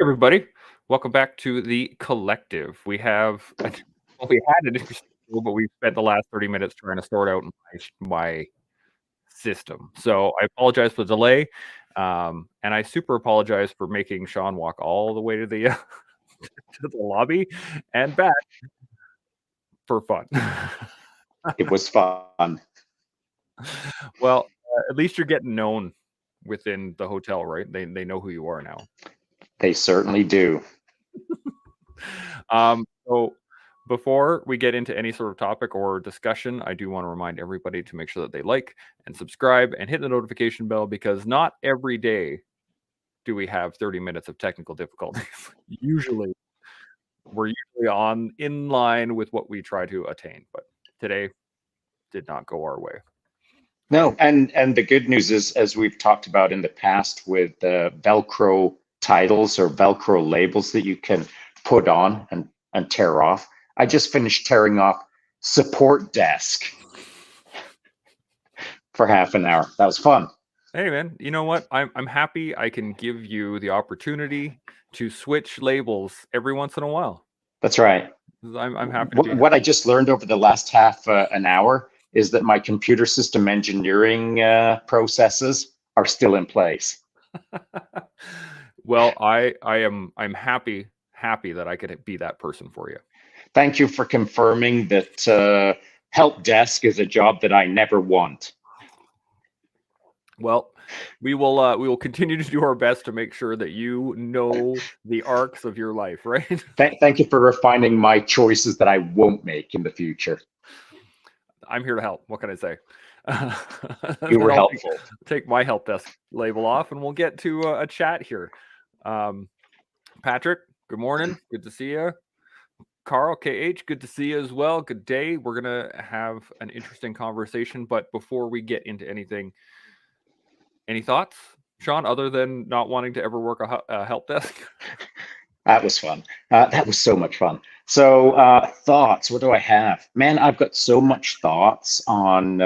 everybody. Welcome back to the collective. We have, well, we had an interesting show, but we spent the last 30 minutes trying to sort out my system. So I apologize for the delay, and I super apologize for making Shaun walk all the way to the to the lobby and back for fun. It was fun. Well, at least you're getting known within the hotel, right? They know who you are now. They certainly do. So before we get into any sort of topic or discussion, I do want to remind everybody to make sure that they like and subscribe and hit the notification bell, because not every day do we have 30 minutes of technical difficulties. We're usually in line with what we try to attain, but today did not go our way. No, and the good news is, as we've talked about in the past, with Velcro titles or Velcro labels that you can put on and tear off. I just finished tearing off support desk for half an hour. That was fun. Hey man, you know what? I'm happy I can give you the opportunity to switch labels every once in a while. That's right. I'm happy to be What I just learned over the last half an hour is that my computer system engineering processes are still in place. Well, I'm happy that I could be that person for you. Thank you for confirming that help desk is a job that I never want. Well, we will continue to do our best to make sure that you know the arcs of your life, right? Thank you for refining my choices that I won't make in the future. I'm here to help. What can I say? You were helpful. Take my help desk label off, and we'll get to a chat here. Patrick, good morning. Good to see you. Carl, KH, good to see you as well. Good day. We're going to have an interesting conversation, but before we get into anything, any thoughts, Shaun, other than not wanting to ever work a help desk? That was fun. That was so much fun. So thoughts, what do I have? Man, I've got so much thoughts on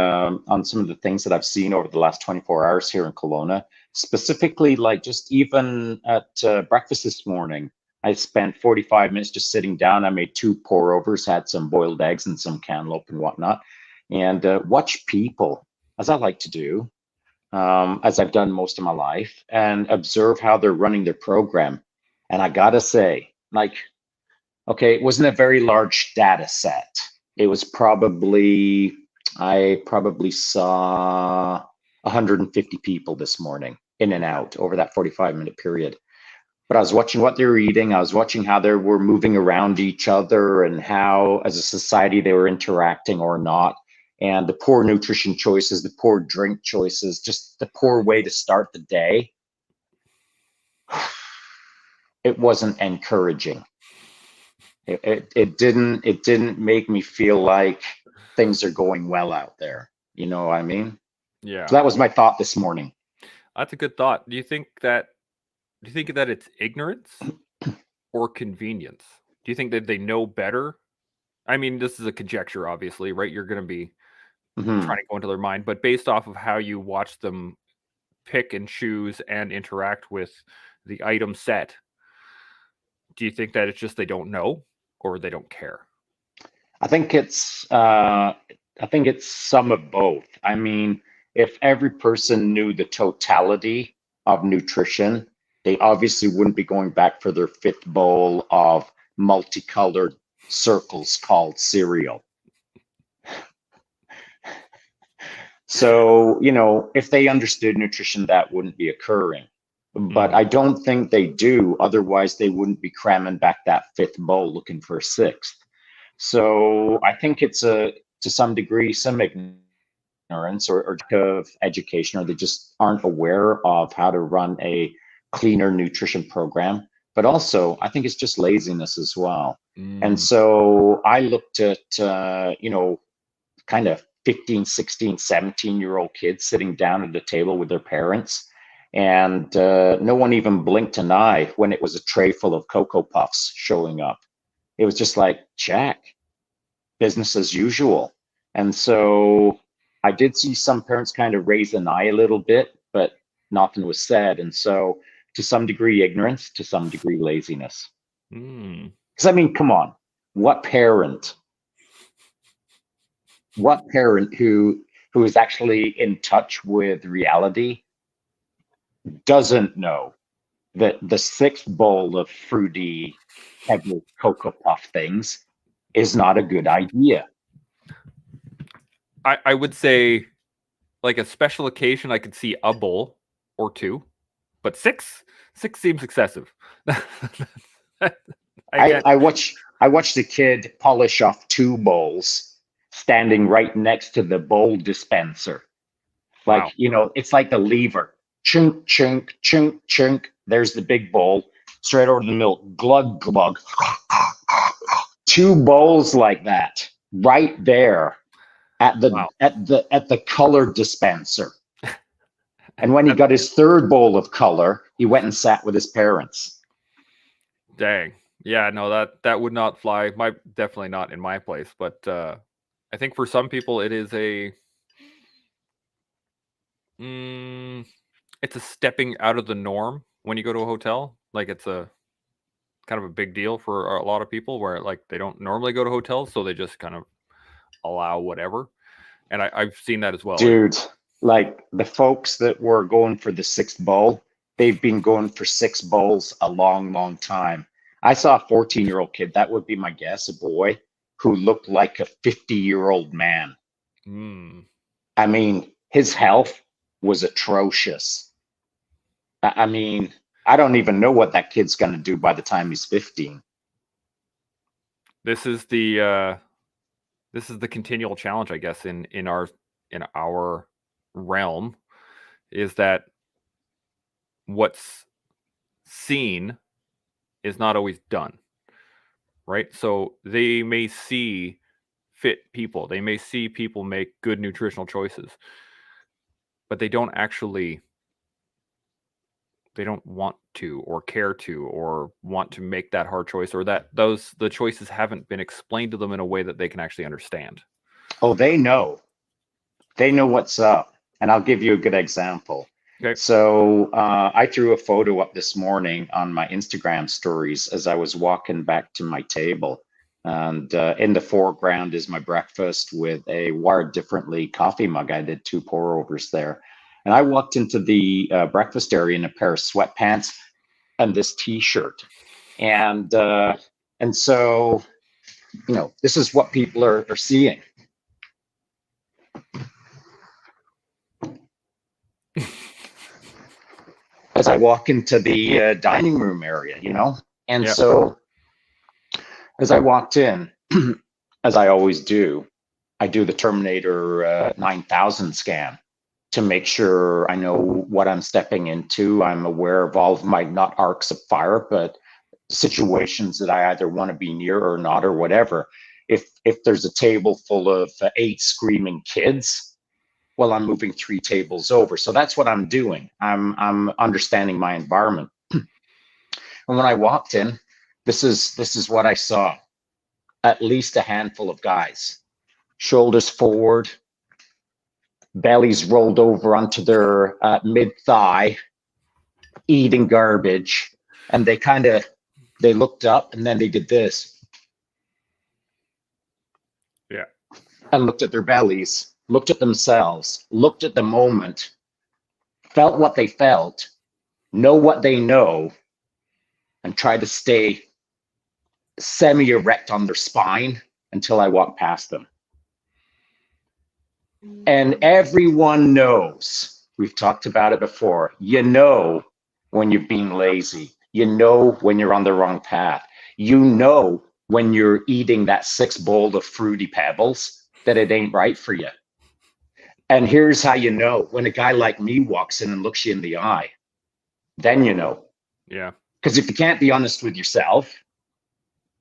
some of the things that I've seen over the last 24 hours here in Kelowna. Specifically, like just even at breakfast this morning, I spent 45 minutes just sitting down. I made 2 pour-overs, had some boiled eggs and some cantaloupe and whatnot, and watch people, as I like to do, as I've done most of my life, and observe how they're running their program. And I gotta say, like, okay, it wasn't a very large data set. It was I probably saw 150 people this morning in and out over that 45-minute period. But I was watching what they were eating. I was watching how they were moving around each other and how, as a society, they were interacting or not. And the poor nutrition choices, the poor drink choices, just the poor way to start the day. It wasn't encouraging. It didn't make me feel like things are going well out there. You know what I mean? Yeah. So that was my thought this morning. That's a good thought. Do you think that it's ignorance or convenience? Do you think that they know better? I mean, this is a conjecture, obviously, right? You're going to be trying to go into their mind, but based off of how you watch them pick and choose and interact with the item set, do you think that it's just they don't know or they don't care? I think it's some of both. I mean, if every person knew the totality of nutrition, they obviously wouldn't be going back for their 5th bowl of multicolored circles called cereal. So, if they understood nutrition, that wouldn't be occurring. But I don't think they do. Otherwise, they wouldn't be cramming back that 5th bowl looking for a 6th. So I think it's to some degree, some ignorance or of education, or they just aren't aware of how to run a cleaner nutrition program. But also, I think it's just laziness as well. And so I looked at, kind of 15, 16, 17-year-old kids sitting down at the table with their parents. And no one even blinked an eye when it was a tray full of Cocoa Puffs showing up. It was just like, check, business as usual. And so I did see some parents kind of raise an eye a little bit, but nothing was said. And so to some degree ignorance, to some degree laziness. Mm. Because I mean, come on, what parent who is actually in touch with reality doesn't know that the sixth bowl of fruity pebble cocoa puff things is not a good idea? I would say, like a special occasion, I could see a bowl or two, but six seems excessive. I watched a kid polish off two bowls standing right next to the bowl dispenser. Like, Wow. it's like the lever. Chunk, chunk, chunk, chunk. There's the big bowl. Straight over the milk. Glug, glug. Two bowls like that right there at the Wow. at the color dispenser. And when he got his third bowl of color, he went and sat with his parents. Dang. Yeah, no, that would not fly. Definitely not in my place. But I think for some people it is it's a stepping out of the norm when you go to a hotel. Like it's a kind of a big deal for a lot of people where like they don't normally go to hotels, so they just kind of allow whatever. And I've seen that as well. Dude, like the folks that were going for the sixth bowl, they've been going for six bowls a long, long time. I saw a 14-year-old kid, that would be my guess, a boy, who looked like a 50-year-old man. Mm. I mean, his health was atrocious. I mean, I don't even know what that kid's going to do by the time he's 15. This is the continual challenge, I guess, in our realm, is that what's seen is not always done, right? So they may see fit people, they may see people make good nutritional choices, but they don't want to or care to or want to make that hard choice, or that the choices haven't been explained to them in a way that they can actually understand. Oh, they know what's up. And I'll give you a good example. Okay. So I threw a photo up this morning on my Instagram stories as I was walking back to my table. And in the foreground is my breakfast with a Wired Differently coffee mug. I did 2 pour overs there. And I walked into the breakfast area in a pair of sweatpants and this T-shirt. And so, this is what people are seeing. As I walk into the dining room area, and Yep. So as I walked in, as I always do, I do the Terminator 9000 scan to make sure I know what I'm stepping into. I'm aware of all of my, not arcs of fire, but situations that I either want to be near or not, or whatever. If there's a table full of 8 screaming kids, well, I'm moving 3 tables over. So that's what I'm doing. I'm understanding my environment. And when I walked in, this is what I saw. At least a handful of guys, shoulders forward, bellies rolled over onto their mid-thigh, eating garbage. And they looked up and then they did this. Yeah. And looked at their bellies, looked at themselves, looked at the moment, felt what they felt, know what they know, and try to stay semi-erect on their spine until I walk past them. And everyone knows, we've talked about it before, when you're being lazy, when you're on the wrong path, when you're eating that 6 bowl of fruity pebbles, that it ain't right for you. And here's how you know: when a guy like me walks in and looks you in the eye, then you know. Yeah. Because if you can't be honest with yourself,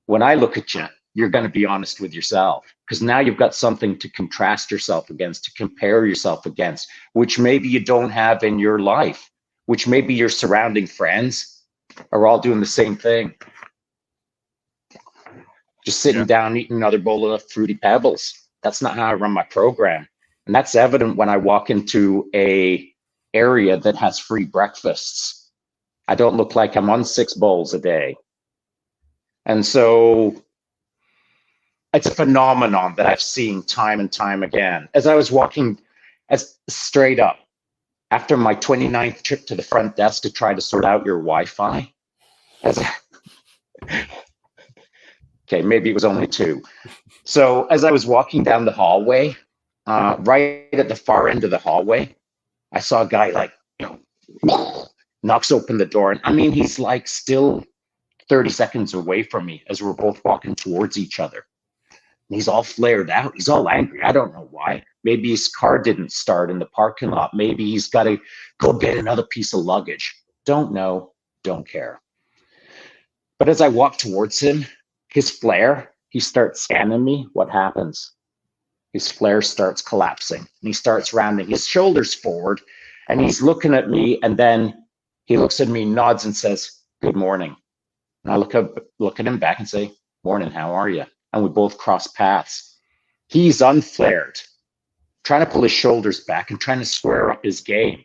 when I look at you, you're going to be honest with yourself, because now you've got something to contrast yourself against, to compare yourself against, which maybe you don't have in your life, which maybe your surrounding friends are all doing the same thing. Just sitting down, eating another bowl of fruity pebbles. That's not how I run my program. And that's evident when I walk into a area that has free breakfasts. I don't look like I'm on 6 bowls a day. And so it's a phenomenon that I've seen time and time again. As I was walking as straight up after my 29th trip to the front desk to try to sort out your Wi-Fi, okay, maybe it was only 2. So as I was walking down the hallway, right at the far end of the hallway, I saw a guy like, knocks open the door. And I mean, he's like still 30 seconds away from me as we're both walking towards each other. And he's all flared out. He's all angry. I don't know why. Maybe his car didn't start in the parking lot. Maybe he's got to go get another piece of luggage. Don't know. Don't care. But as I walk towards him, his flare, he starts scanning me. What happens? His flare starts collapsing. And he starts rounding his shoulders forward. And he's looking at me. And then he looks at me, nods, and says, "Good morning." And I look at him back and say, "Morning, how are you?" And we both cross paths. He's unflared, trying to pull his shoulders back and trying to square up his game.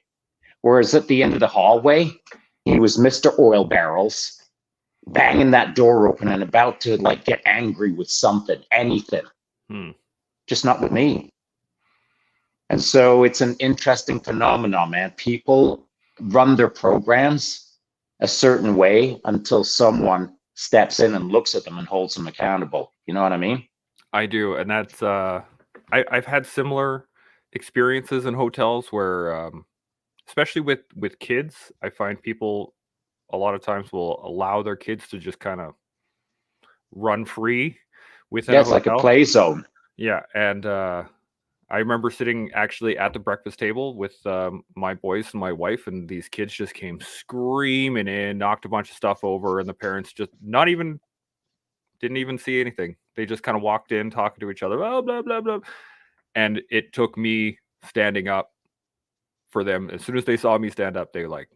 Whereas at the end of the hallway, he was Mr. Oil Barrels, banging that door open and about to like get angry with something, anything. Just not with me. And so it's an interesting phenomenon, man. People run their programs a certain way until someone steps in and looks at them and holds them accountable. You know what I mean? I do, and that's I've had similar experiences in hotels where, especially with kids, I find people a lot of times will allow their kids to just kind of run free within Yeah, a it's like a hotel. play zone. Yeah, and I remember sitting actually at the breakfast table with my boys and my wife, and these kids just came screaming in, knocked a bunch of stuff over, and the parents just didn't even see anything. They just kind of walked in talking to each other, oh, blah, blah, blah. And it took me standing up for them. As soon as they saw me stand up, they were like,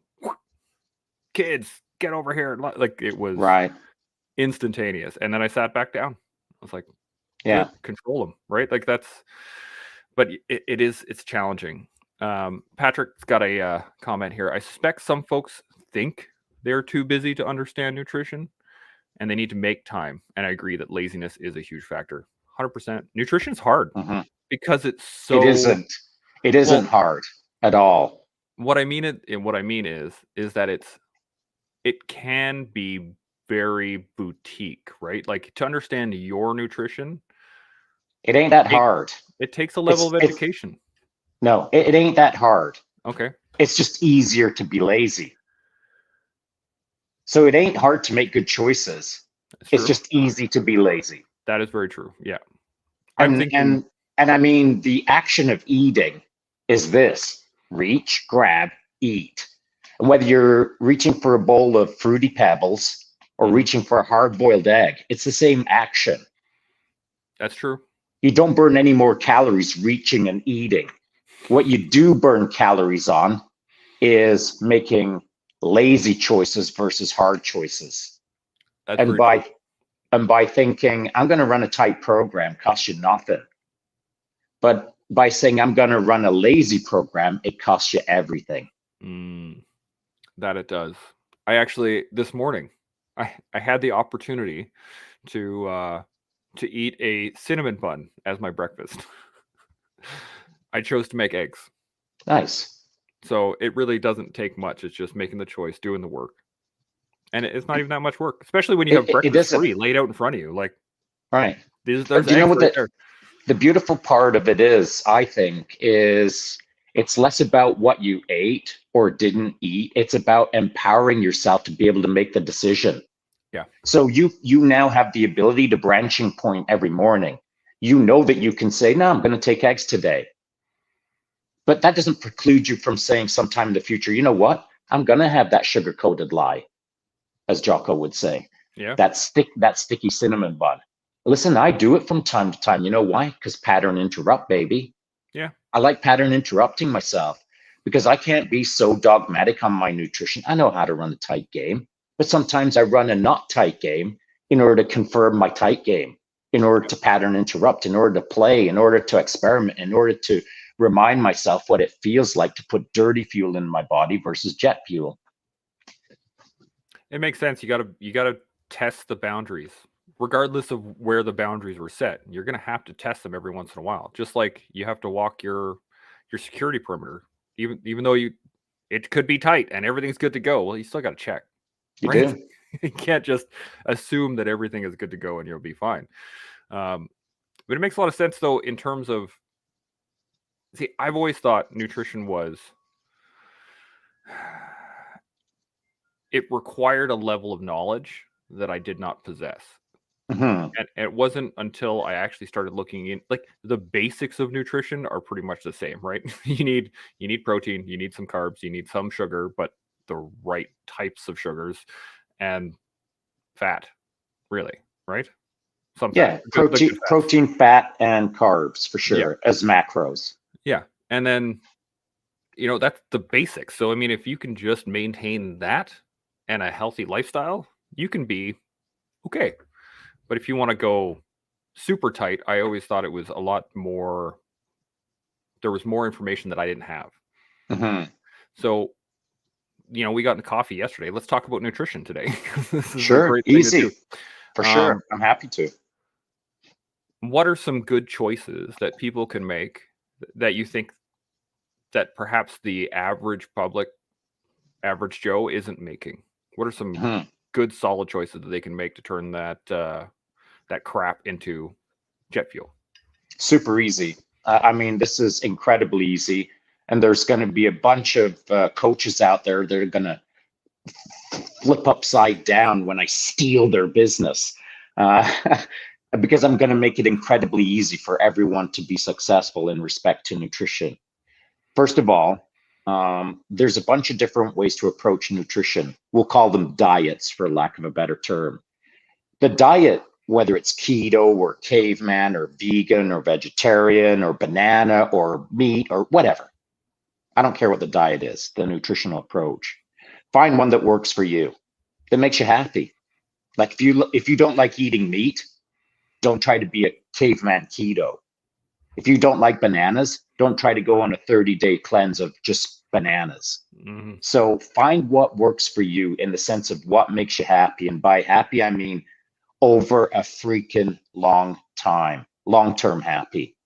"Kids, get over here." Like it was Right. instantaneous. And then I sat back down. I was like, Yeah. good, control them, right? Like but it's challenging. Patrick's got a comment here. I suspect some folks think they're too busy to understand nutrition and they need to make time. And I agree that laziness is a huge factor. 100%. Nutrition's hard because it's so. It isn't hard at all. What I mean is that it can be very boutique, right? Like to understand your nutrition, it ain't that hard. It takes a level of education. No, it ain't that hard. Okay. It's just easier to be lazy. So it ain't hard to make good choices. It's just easy to be lazy. That is very true. Yeah. And I mean, the action of eating is this: reach, grab, eat. And whether you're reaching for a bowl of Fruity Pebbles or reaching for a hard-boiled egg, it's the same action. That's true. You don't burn any more calories reaching and eating. What you do burn calories on is making lazy choices versus hard choices. And by thinking, I'm going to run a tight program, costs you nothing. But by saying, I'm going to run a lazy program, it costs you everything. That it does. I actually, this morning, I had the opportunity to eat a cinnamon bun as my breakfast. I chose to make eggs. Nice. So it really doesn't take much. It's just making the choice, doing the work. And it's not even that much work, especially when you have breakfast free laid out in front of you. Like, right. There's eggs right there. The beautiful part of it is, I think, is it's less about what you ate or didn't eat. It's about empowering yourself to be able to make the decision. Yeah. So you now have the ability to branching point every morning. You know that you can say, no, I'm going to take eggs today. But that doesn't preclude you from saying sometime in the future, you know what? I'm going to have that sugar-coated lie, as Jocko would say. Yeah. That sticky cinnamon bun. Listen, I do it from time to time. You know why? Because pattern interrupt, baby. Yeah. I like pattern interrupting myself because I can't be so dogmatic on my nutrition. I know how to run a tight game, but sometimes I run a not tight game in order to confirm my tight game, in order to pattern interrupt, in order to play, in order to experiment, in order to remind myself what it feels like to put dirty fuel in my body versus jet fuel. It makes sense. You gotta test the boundaries, regardless of where the boundaries were set. You're gonna have to test them every once in a while, just like you have to walk your security perimeter, even though it could be tight and everything's good to go. Well, you still got to check, You right? do. You can't just assume that everything is good to go and you'll be fine. Um, but it makes a lot of sense though in terms of, see, I've always thought nutrition was, it required a level of knowledge that I did not possess. Hmm. And it wasn't until I actually started looking in, like, the basics of nutrition are pretty much the same, right? You need protein, you need some carbs, you need some sugar, but the right types of sugars, and fat, really, right? Some fat, Yeah, the good fats. protein, fat, and carbs for Yeah, sure as macros. yeah. And then, that's the basics. So I mean, if you can just maintain that and a healthy lifestyle, you can be okay. But if you want to go super tight, I always thought it was a lot more, there was more information that I didn't have. Hmm. So, we got into coffee yesterday. Let's talk about nutrition today. This is a Sure, great thing to do. easy for Um, sure. I'm happy to. what are some good choices that people can make that you think that perhaps the average public, average Joe isn't making? What are some Mhm. good solid choices that they can make to turn that crap into jet fuel? Super easy. I mean, this is incredibly easy. And there's going to be a bunch of coaches out there that are going to flip upside down when I steal their business. Uh, because I'm going to make it incredibly easy for everyone to be successful in respect to nutrition. First of all, there's a bunch of different ways to approach nutrition. We'll call them diets, for lack of a better term. The diet, whether it's keto or caveman or vegan or vegetarian or banana or meat or whatever, I don't care what the diet is, the nutritional approach. Find one that works for you, that makes you happy. Like if you don't like eating meat, don't try to be a caveman keto. If you don't like bananas, don't try to go on a 30-day cleanse of just bananas. Hmm. So find what works for you in the sense of what makes you happy. And by happy, I mean over a freaking long term happy.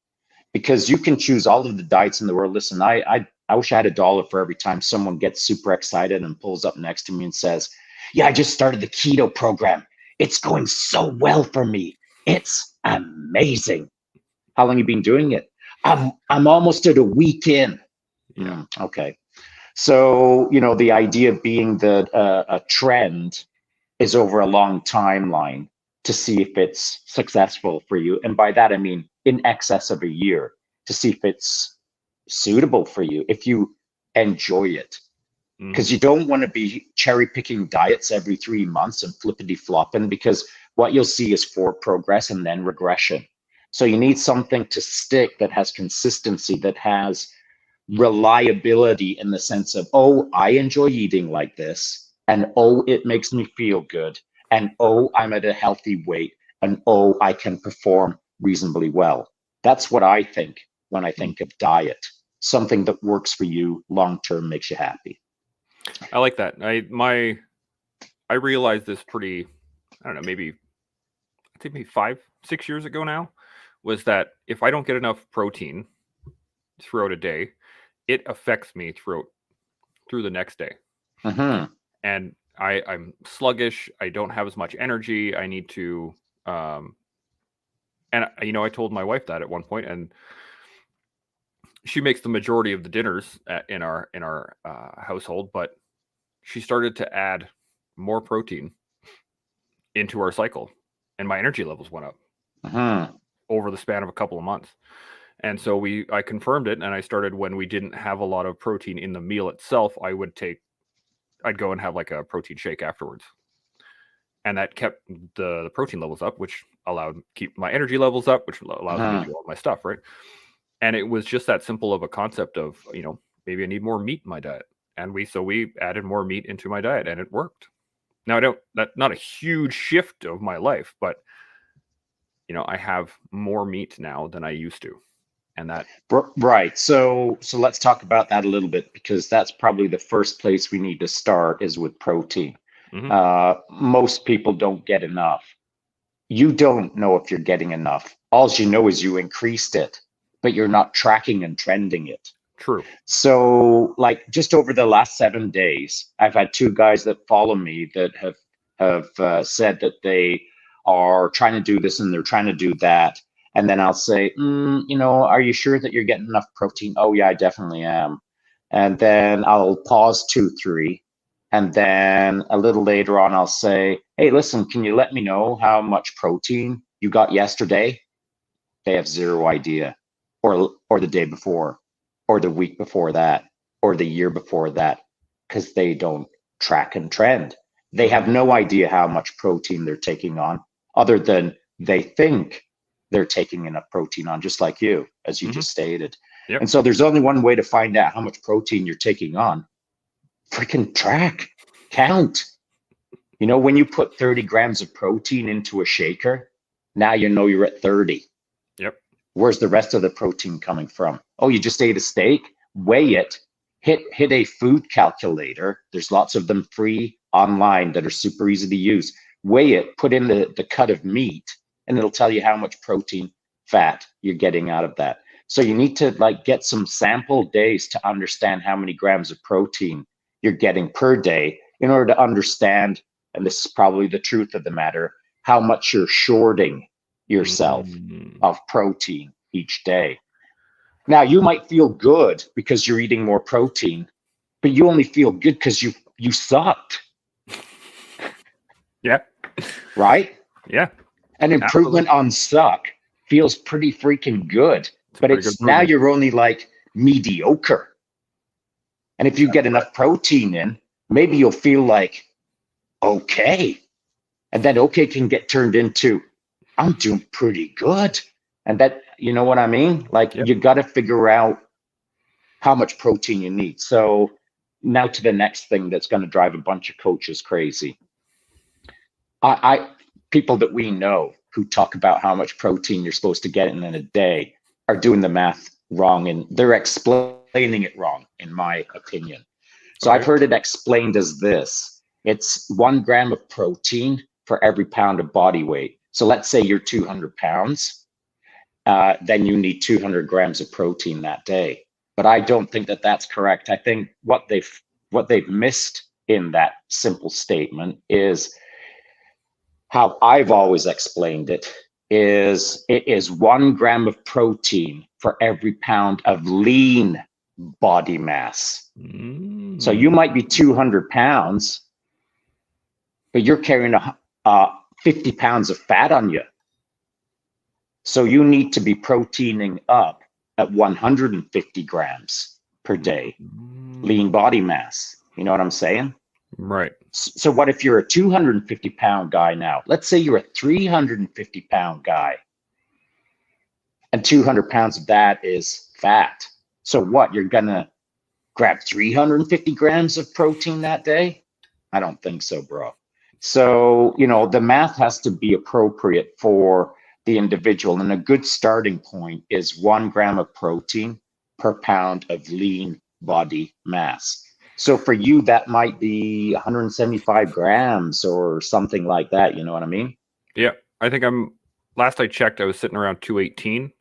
Because you can choose all of the diets in the world. Listen, I wish I had $1 for every time someone gets super excited and pulls up next to me and says, "Yeah, I just started the keto program. It's going so well for me. It's amazing." How long you been doing it? I'm almost at a week in. Yeah. Okay. So, the idea being that a trend is over a long timeline to see if it's successful for you. And by that, I mean in excess of a year to see if it's suitable for you, if you enjoy it. Hmm. Because you don't want to be cherry picking diets every 3 months and flippity flopping, because what you'll see is forward progress and then regression. So you need something to stick that has consistency, that has reliability in the sense of, oh, I enjoy eating like this, and oh, it makes me feel good, and oh, I'm at a healthy weight, and oh, I can perform reasonably well. That's what I think when I think of diet. Something that works for you long term, makes you happy. I like that. I realized this pretty, I don't know, maybe I think maybe 5, 6 years ago now, was that if I don't get enough protein throughout a day, it affects me through the next day. Mm-hmm. And I'm sluggish. I don't have as much energy. I need to, um, and I told my wife that at one point, and she makes the majority of the dinners in our household, but she started to add more protein into our cycle, and my energy levels went up Mm-hmm. over the span of a couple of months. And so I confirmed it, and I started, when we didn't have a lot of protein in the meal itself, I'd go and have like a protein shake afterwards. And that kept the protein levels up, which allowed keep my energy levels up, which allows me to Mm-hmm. do all my stuff, right? And it was just that simple of a concept of, maybe I need more meat in my diet. And we added more meat into my diet, and it worked. Now, that's not a huge shift of my life, but I have more meat now than I used to. And that, Right. So let's talk about that a little bit, because that's probably the first place we need to start is with protein. Hmm. Most people don't get enough. You don't know if you're getting enough. All you know is you increased it, but you're not tracking and trending it. True. So, like just over the last 7 days, I've had two guys that follow me that have said that they are trying to do this and they're trying to do that. And then I'll say, are you sure that you're getting enough protein? Oh yeah, I definitely am. And then I'll pause 2, 3, and then a little later on, I'll say, hey, listen, can you let me know how much protein you got yesterday? They have zero idea, or the day before, or the week before that, or the year before that, because they don't track and trend. They have Hmm. no idea how much protein they're taking on, other than they think they're taking enough protein on, just like you, as you Hmm. just stated. Yep. And so there's only one way to find out how much protein you're taking on. Freaking track, count. When you put 30 grams of protein into a shaker, now you know you're at 30. Yep. Where's the rest of the protein coming from? Oh, you just ate a steak? Weigh it. Hit a food calculator. There's lots of them free online that are super easy to use. Weigh it, put in the cut of meat, and it'll tell you how much protein, fat you're getting out of that. So you need to get some sample days to understand how many grams of protein you're getting per day in order to understand, and this is probably the truth of the matter, how much you're shorting yourself Mm. of protein each day. Now, you might feel good because you're eating more protein, but you only feel good because you sucked, Yeah. right? Yeah. An Absolutely. improvement on suck feels pretty freaking good, It's a but pretty good it's now improvement. you're only like mediocre. And if you That's get correct. enough protein in, maybe you'll feel like okay. And then okay can get turned into I'm doing pretty good. And that, you know what I mean? Like Yep. you got to figure out how much protein you need. So now to the next thing that's going to drive a bunch of coaches crazy. I people that we know who talk about how much protein you're supposed to get in a day are doing the math wrong, and they're explaining it wrong, in my opinion. So I've Okay. heard it explained as this: it's 1 gram of protein for every pound of body weight. So let's say you're 200 pounds, then you need 200 grams of protein that day. But I don't think that that's correct. I think what they've missed in that simple statement is how I've always explained it is 1 gram of protein for every pound of lean body mass. So you Mm. might be 200 pounds, but you're carrying 50 pounds of fat on you. So you need to be proteining up at 150 grams per day, Mm. lean body mass. You know what I'm saying? Right. So what if you're a 250-pound guy now? Let's say you're a 350-pound guy, and 200 pounds of that is fat. So what? You're going to grab 350 grams of protein that day? I don't think so, bro. So, the math has to be appropriate for the individual. And a good starting point is 1 gram of protein per pound of lean body mass. So for you, that might be 175 grams or something like that. You know what I mean? Yeah. I think last I checked, I was sitting around 218.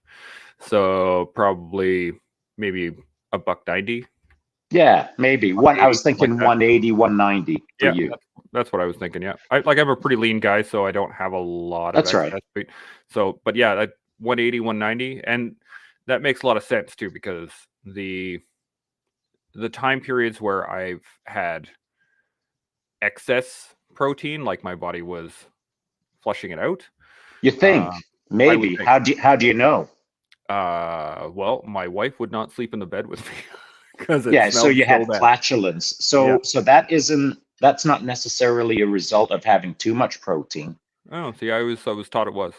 So probably maybe a buck 90, Yeah, maybe one. I 80, was something like thinking that. 180, 190 for Yeah, you. that's what I was thinking. Yeah, I'm a pretty lean guy, so I don't have a lot of That's right. excess weight. So, but yeah, that 180, 190, and that makes a lot of sense too because the the time periods where I've had excess protein, like my body was flushing it out. You think Uh, I would maybe? think, How do you know? well, my wife would not sleep in the bed with me because it Yeah, so smelled you so had bad. flatulence. Yeah. So that's not necessarily a result of having too much protein. Oh, see, I was taught it was.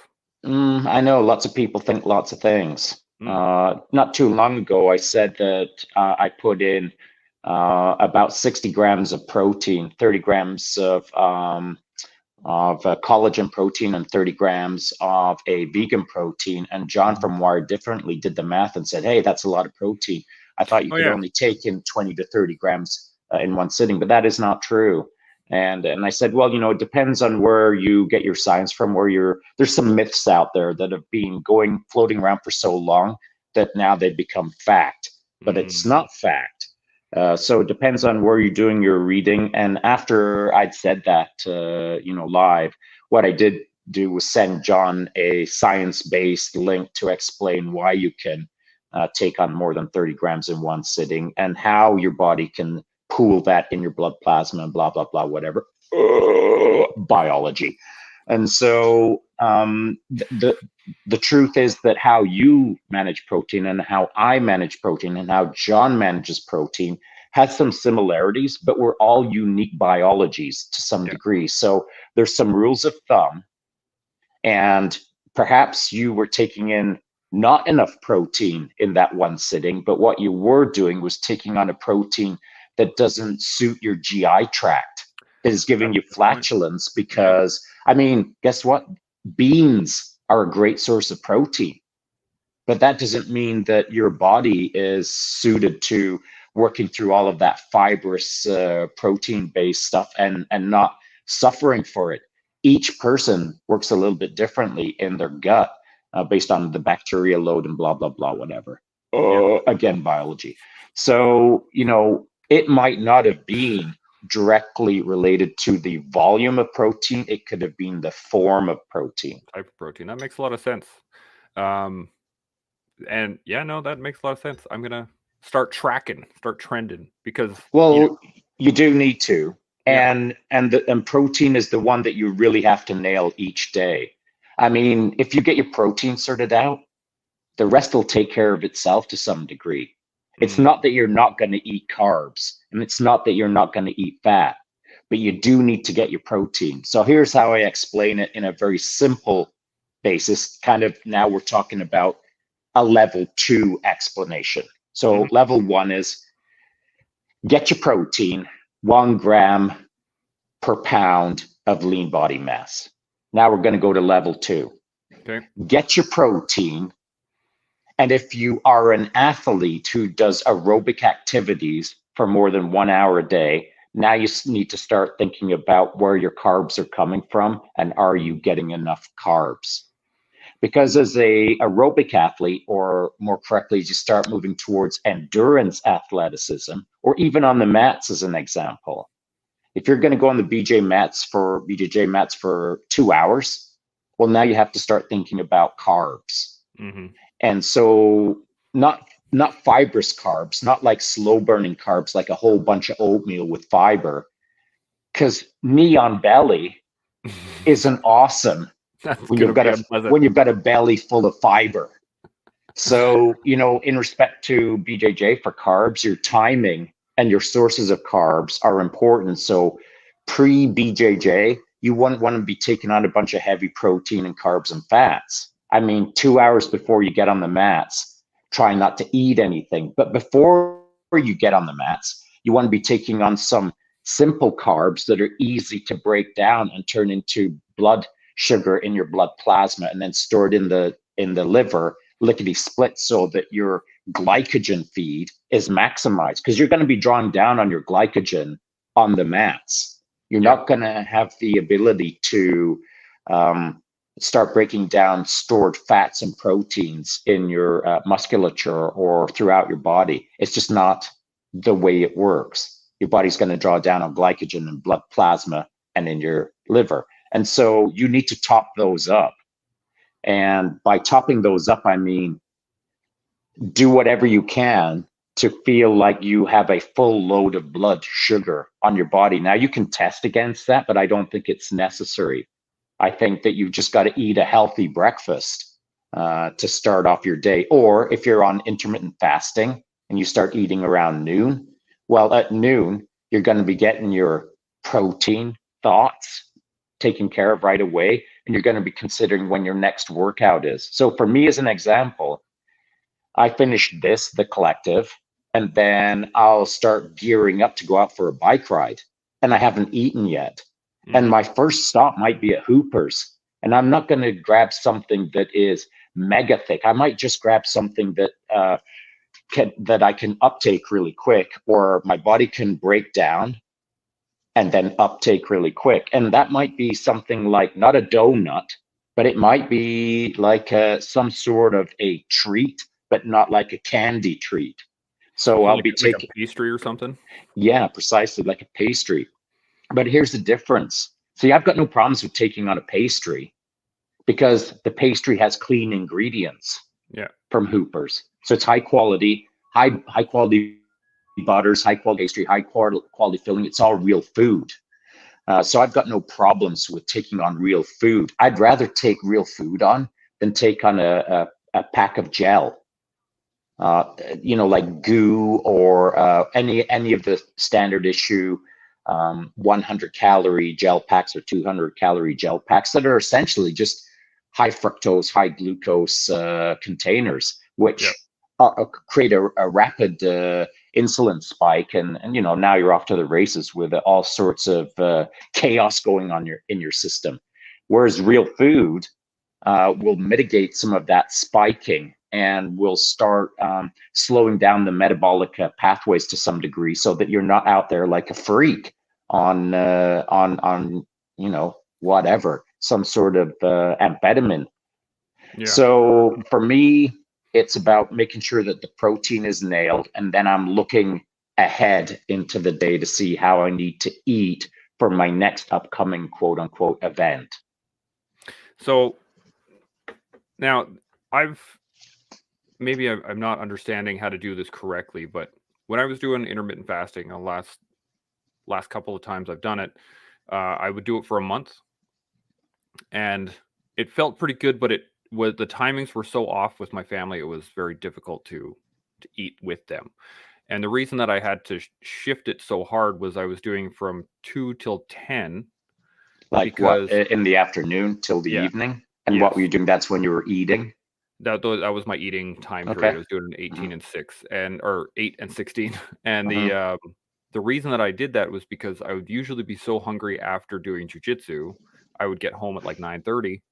I know lots of people think lots of things. Mm. Not too long ago, I said that I put in about 60 grams of protein, 30 grams of collagen protein, and 30 grams of a vegan protein. And John Mhm. from Wired Differently did the math and said, hey, that's a lot of protein. I thought you Oh could yeah. only take in 20 to 30 grams in one sitting, but that is not true. And I said, well, it depends on where you get your science from, there's some myths out there that have been floating around for so long that now they've become fact, but it's not fact. So it depends on where you're doing your reading. And after I'd said that, live, what I did do was send John a science-based link to explain why you can take on more than 30 grams in one sitting and how your body can pool that in your blood plasma and blah, blah, blah, whatever. Biology. And so the truth is that how you manage protein and how I manage protein and how John manages protein has some similarities, but we're all unique biologies to some degree. So there's some rules of thumb, and perhaps you were taking in not enough protein in that one sitting, but what you were doing was taking on a protein that doesn't suit your GI tract, is giving you flatulence because, I mean, guess what? Beans are a great source of protein, but that doesn't mean that your body is suited to working through all of that fibrous protein-based stuff and not suffering for it. Each person works a little bit differently in their gut based on the bacteria load and blah, blah, blah, whatever. Again, biology. So, it might not have been directly related to the volume of protein. It could have been the form of protein. Type of protein. That makes a lot of sense. And that makes a lot of sense. I'm going to start trending because you do need to. And protein is the one that you really have to nail each day. I mean, if you get your protein sorted out, the rest will take care of itself to some degree. It's not that you're not going to eat carbs, and it's not that you're not going to eat fat, but you do need to get your protein. So here's how I explain it in a very simple basis. Kind of now we're talking about a level 2 explanation. So level 1 is get your protein, 1 gram per pound of lean body mass. Now we're going to go to level 2. Okay. Get your protein. And if you are an athlete who does aerobic activities for more than 1 hour a day, now you need to start thinking about where your carbs are coming from and are you getting enough carbs? Because as a aerobic athlete, or more correctly, as you start moving towards endurance athleticism, or even on the mats as an example, if you're going to go on the BJJ mats for 2 hours, well, now you have to start thinking about carbs. And so not fibrous carbs, not like slow burning carbs, like a whole bunch of oatmeal with fiber, because knee on belly isn't awesome when you've got a belly full of fiber. So, in respect to BJJ for carbs, your timing and your sources of carbs are important. So pre-BJJ, you wouldn't want to be taking on a bunch of heavy protein and carbs and fats. I mean, 2 hours before you get on the mats, try not to eat anything. But before you get on the mats, you want to be taking on some simple carbs that are easy to break down and turn into blood sugar in your blood plasma and then stored in the liver lickety split so that your glycogen feed is maximized, because you're going to be drawing down on your glycogen on the mats. You're not going to have the ability to start breaking down stored fats and proteins in your musculature or throughout your body. It's just not the way it works. Your body's going to draw down on glycogen and blood plasma and in your liver. And so you need to top those up. And by topping those up, I mean, do whatever you can to feel like you have a full load of blood sugar on your body. Now, you can test against that, but I don't think it's necessary. I think that you've just got to eat a healthy breakfast to start off your day. Or if you're on intermittent fasting and you start eating around noon, well, at noon, you're going to be getting your protein thoughts taken care of right away, and you're going to be considering when your next workout is. So for me, as an example, I finished the collective, and then I'll start gearing up to go out for a bike ride, and I haven't eaten yet. And my first stop might be at Hooper's, and I'm not going to grab something that is mega thick. I might just grab something that that I can uptake really quick, or my body can break down and then uptake really quick. And that might be something like not a donut, but it might be like some sort of a treat, but not like a candy treat. So So I'll like be like a taking, pastry or something? yeah, precisely like a pastry. But here's the difference. See, I've got no problems with taking on a pastry because the pastry has clean ingredients Yeah. from Hooper's. So it's high quality butters, high quality pastry, high quality filling. It's all real food. So I've got no problems with taking on real food. I'd rather take real food on than take on a pack of gel. Like goo or any of the standard issue 100 calorie gel packs or 200 calorie gel packs that are essentially just high fructose, high glucose containers, Yeah. which create a rapid insulin spike, and now you're off to the races with all sorts of chaos going on in your system. Whereas real food will mitigate some of that spiking and will start slowing down the metabolic pathways to some degree, so that you're not out there like a freak on whatever, some sort of amphetamine. Yeah. So for me, it's about making sure that the protein is nailed, and then I'm looking ahead into the day to see how I need to eat for my next upcoming quote unquote event. So now I'm not understanding how to do this correctly, but when I was doing intermittent fasting, the last couple of times I've done it, I would do it for a month, and it felt pretty good, but the timings were so off with my family, it was very difficult to eat with them. And the reason that I had to shift it so hard was I was doing from 2 till 10 Like what, because in the afternoon till the yeah, evening? And what were yes. you doing? That's when you were eating? That was my eating time period. Okay. I was doing an Mhm, 18 and 6 or 8 and 16. And mhm. the reason that I did that was because I would usually be so hungry after doing jujitsu. I would get home at like 9:30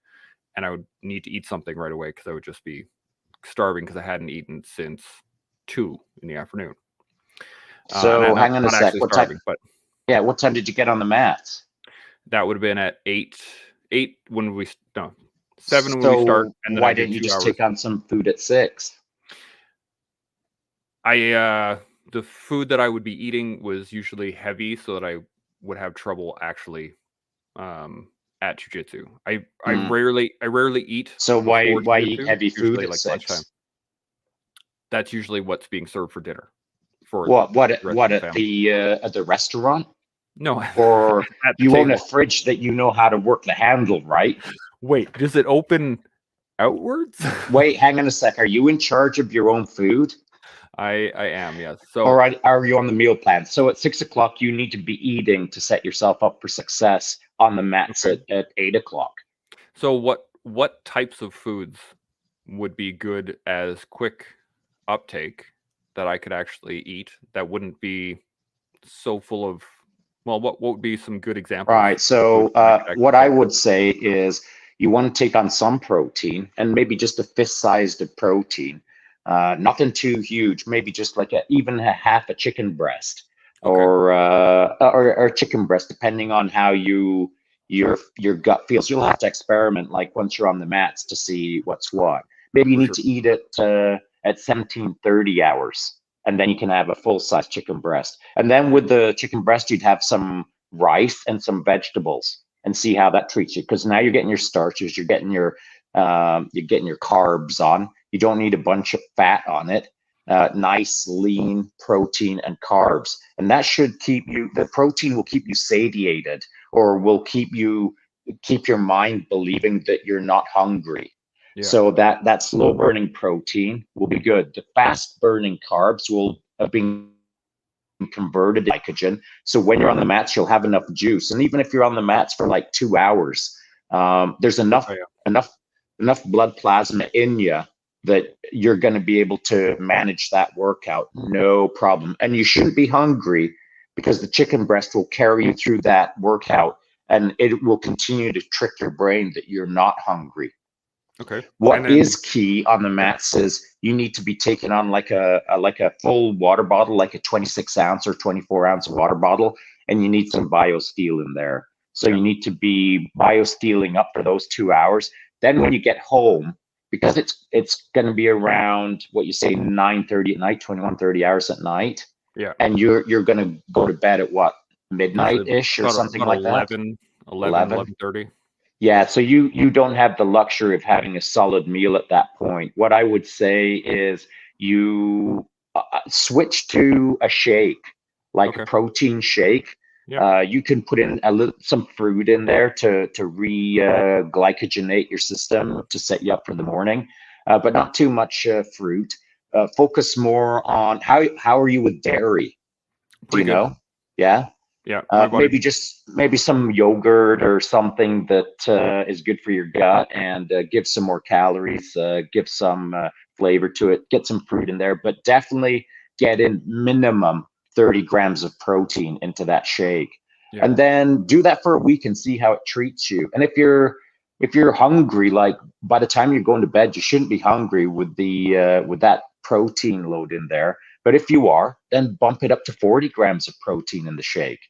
and I would need to eat something right away because I would just be starving because I hadn't eaten since 2 in the afternoon. And So not hang on a not sec. actually What time? starving, but Yeah, what time did you get on the mats? that would have been at 8 when no, 7 when we start, So and then why I do didn't you 2 just hours. take on some food at 6? The food that I would be eating was usually heavy so that I would have trouble actually, at jujitsu. I Mm. rarely eat So why before why eat jujitsu. heavy It's food usually, at like, lunchtime. 6? That's usually what's being served for dinner for the rest What of the at family. the restaurant? No, Or at the you own a table. fridge that you know how to work the handle, right? Wait, does it open outwards? Wait, hang on a sec. Are you in charge of your own food? I am, yes. Or So are you on the meal plan? So at 6 o'clock, you need to be eating to set yourself up for success on the mats okay. at 8 o'clock. So what types of foods would be good as quick uptake that I could actually eat that wouldn't be so full of what would be some good All examples right. of So foods that I could what actually I take? would say is you want to take on some protein, and maybe just a fist sized of protein. Nothing too huge. Maybe just like even a half a chicken breast, Okay, or chicken breast, depending on how your gut feels. You'll have to experiment like once you're on the mats to see what's what. Maybe you for need sure. to eat it at 17:30 hours, and then you can have a full size chicken breast. And then with the chicken breast, you'd have some rice and some vegetables, and see how that treats you. Because now you're getting your starches, you're getting your carbs on. You don't need a bunch of fat on it. Nice lean protein and carbs, and that should keep you. The protein will keep you satiated, or will keep your mind believing that you're not hungry. Yeah. So that slow burning protein will be good. The fast burning carbs will have been converted to glycogen. So when you're on the mats, you'll have enough juice. And even if you're on the mats for like 2 hours, there's Oh, yeah. enough enough blood plasma in you that you're going to be able to manage that workout, no problem. And you shouldn't be hungry, because the chicken breast will carry you through that workout, and it will continue to trick your brain that you're not hungry. Okay. And What then is key on the mats is you need to be taking on like a full water bottle, like a 26 ounce or 24-ounce water bottle, and you need some biosteel in there. So yeah. you need to be biosteeling up for those 2 hours. Then when you get home, because it's going to be around what you say 9:30 at night, 21:30 hours at night, Yeah. and you're going to go to bed at what, Usually midnight-ish or something about like that? 11. 11:30. Yeah, so you don't have the luxury of having a solid meal at that point. What I would say is you switch to a shake, like a Okay. protein shake. Yeah. You can put in some fruit in there to glycogenate your system to set you up for the morning, but not too much fruit. Focus more on how are you with dairy? Do Pretty you good. know? Yeah. Yeah. My body. Maybe some yogurt or something that is good for your gut and give some more calories, give some flavor to it, get some fruit in there, but definitely get in minimum 30 grams of protein into that shake. Yeah. And then do that for a week and see how it treats you. And if you're hungry, like by the time you're going to bed, you shouldn't be hungry with that protein load in there. But if you are, then bump it up to 40 grams of protein in the shake.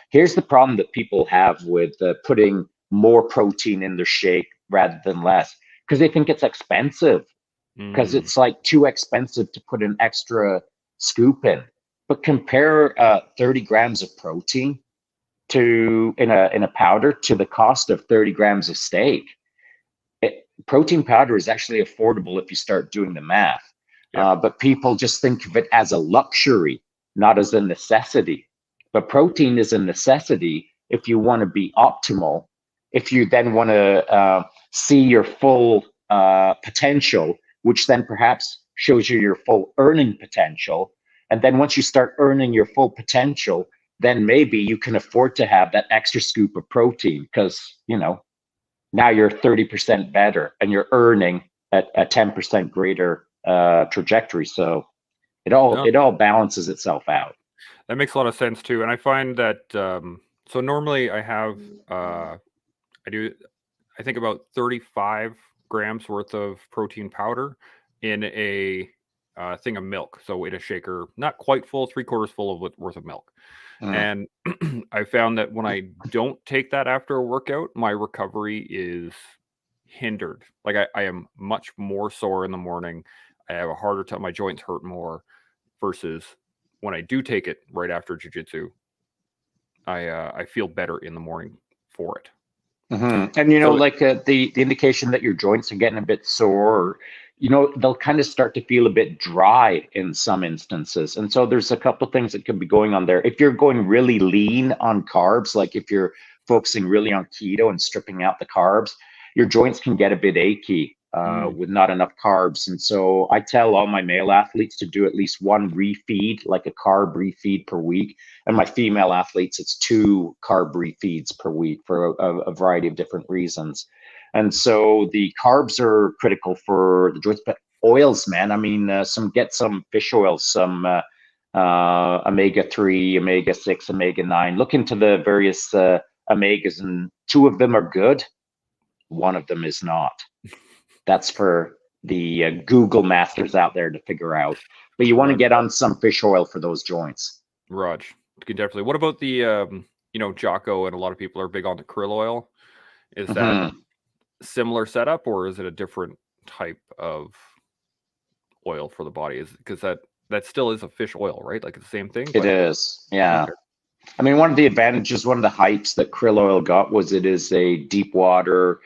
Here's the problem that people have with putting more protein in their shake rather than less, because they think it's expensive, because Mm. it's like too expensive to put an extra scoop in. But compare 30 grams of protein to in a powder to the cost of 30 grams of steak. Protein powder is actually affordable if you start doing the math. Yeah. But people just think of it as a luxury, not as a necessity. But protein is a necessity if you want to be optimal. If you then want to see your full potential, which then perhaps shows you your full earning potential. And then once you start earning your full potential, then maybe you can afford to have that extra scoop of protein because, now you're 30% better and you're earning at a 10% greater trajectory. So it all No, it all balances itself out. that makes a lot of sense too. And I find that so normally I have I do I think about 35 grams worth of protein powder in a thing of milk. So in a shaker, not quite full, three-quarters full of worth of milk. Mm. And I found that when I don't take that after a workout, my recovery is hindered. Like I am much more sore in the morning. I have a harder time. My joints hurt more versus when I do take it right after jujitsu. I feel better in the morning for it. And So like the indication that your joints are getting a bit sore, or, they'll kind of start to feel a bit dry in some instances. And so there's a couple of things that could be going on there. If you're going really lean on carbs, like if you're focusing really on keto and stripping out the carbs, your joints can get a bit achy mm, with not enough carbs. And so I tell all my male athletes to do at least one refeed, like a carb refeed per week. And my female athletes, it's 2 carb refeeds per week for a variety of different reasons. And so the carbs are critical for the joints, but oils, man. I mean, get some fish oils, some omega-3, omega-6, omega-9. Look into the various omegas, and 2 of them are good. One of them is not. That's for the Google masters out there to figure out. But you want to Raj, get on some fish oil for those joints. Raj, you can definitely. What about the Jocko and a lot of people are big on the krill oil? Is that Mm-hmm. similar setup or is it a different type of oil for the body? Is because that still is a fish oil, right? Like it's the same thing, It but is, yeah. okay. I mean, one of the advantages, one of the hypes that krill oil got was it is a deep water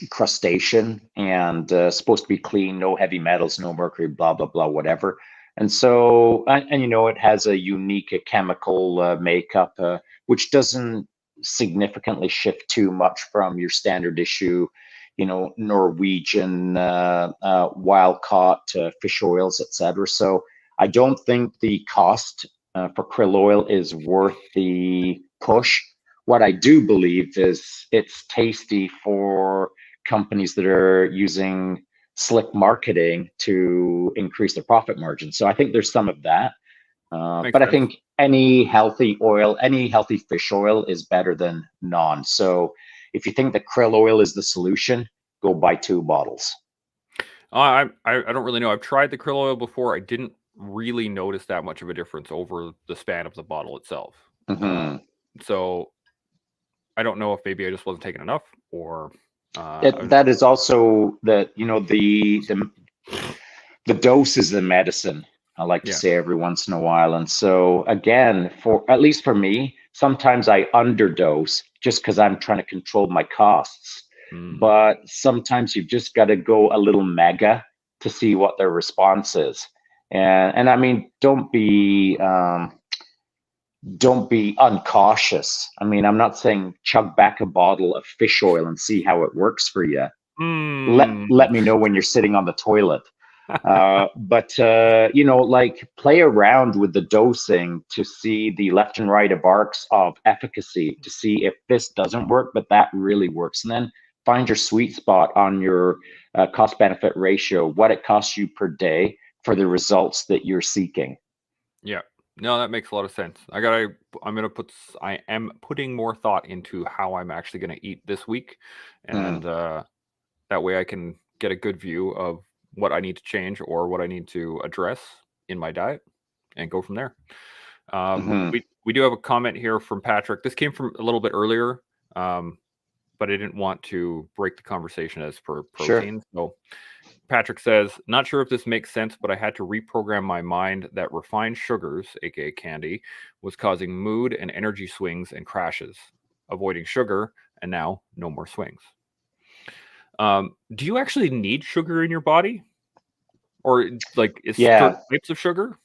crustacean and supposed to be clean, no heavy metals, no mercury, blah, blah, blah, whatever. And so, it has a unique chemical makeup, which doesn't significantly shift too much from your standard issue, Norwegian wild caught fish oils, etc. So I don't think the cost for krill oil is worth the push. What I do believe is it's tasty for companies that are using slick marketing to increase their profit margin. So I think there's some of that. Makes But I sense. think any healthy oil, any healthy fish oil is better than none. So if you think that krill oil is the solution, go buy 2 bottles. I don't really know. I've tried the krill oil before. I didn't really notice that much of a difference over the span of the bottle itself. Mm-hmm. So I don't know if maybe I just wasn't taking enough, or That is also that, the dose is the medicine, I like to yeah. say every once in a while. And so again, for at least for me, sometimes I underdose just because I'm trying to control my costs. Mm. But sometimes you've just got to go a little mega to see what their response is. And I mean, don't be uncautious. I mean, I'm not saying chug back a bottle of fish oil and see how it works for you. Mm. Let me know when you're sitting on the toilet. But like play around with the dosing to see the left and right of arcs of efficacy to see if this doesn't work, but that really works. And then find your sweet spot on your cost benefit ratio, what it costs you per day for the results that you're seeking. Yeah. No, that makes a lot of sense. I am putting more thought into how I'm actually gonna eat this week, and that way I can get a good view of what I need to change or what I need to address in my diet, and go from there. Mm-hmm. We do have a comment here from Patrick. This came from a little bit earlier, but I didn't want to break the conversation as per Sure. protein. So Patrick says, not sure if this makes sense, but I had to reprogram my mind that refined sugars, aka candy, was causing mood and energy swings and crashes. Avoiding sugar, and now no more swings. Do you actually need sugar in your body, or like is certain Yeah. types of sugar?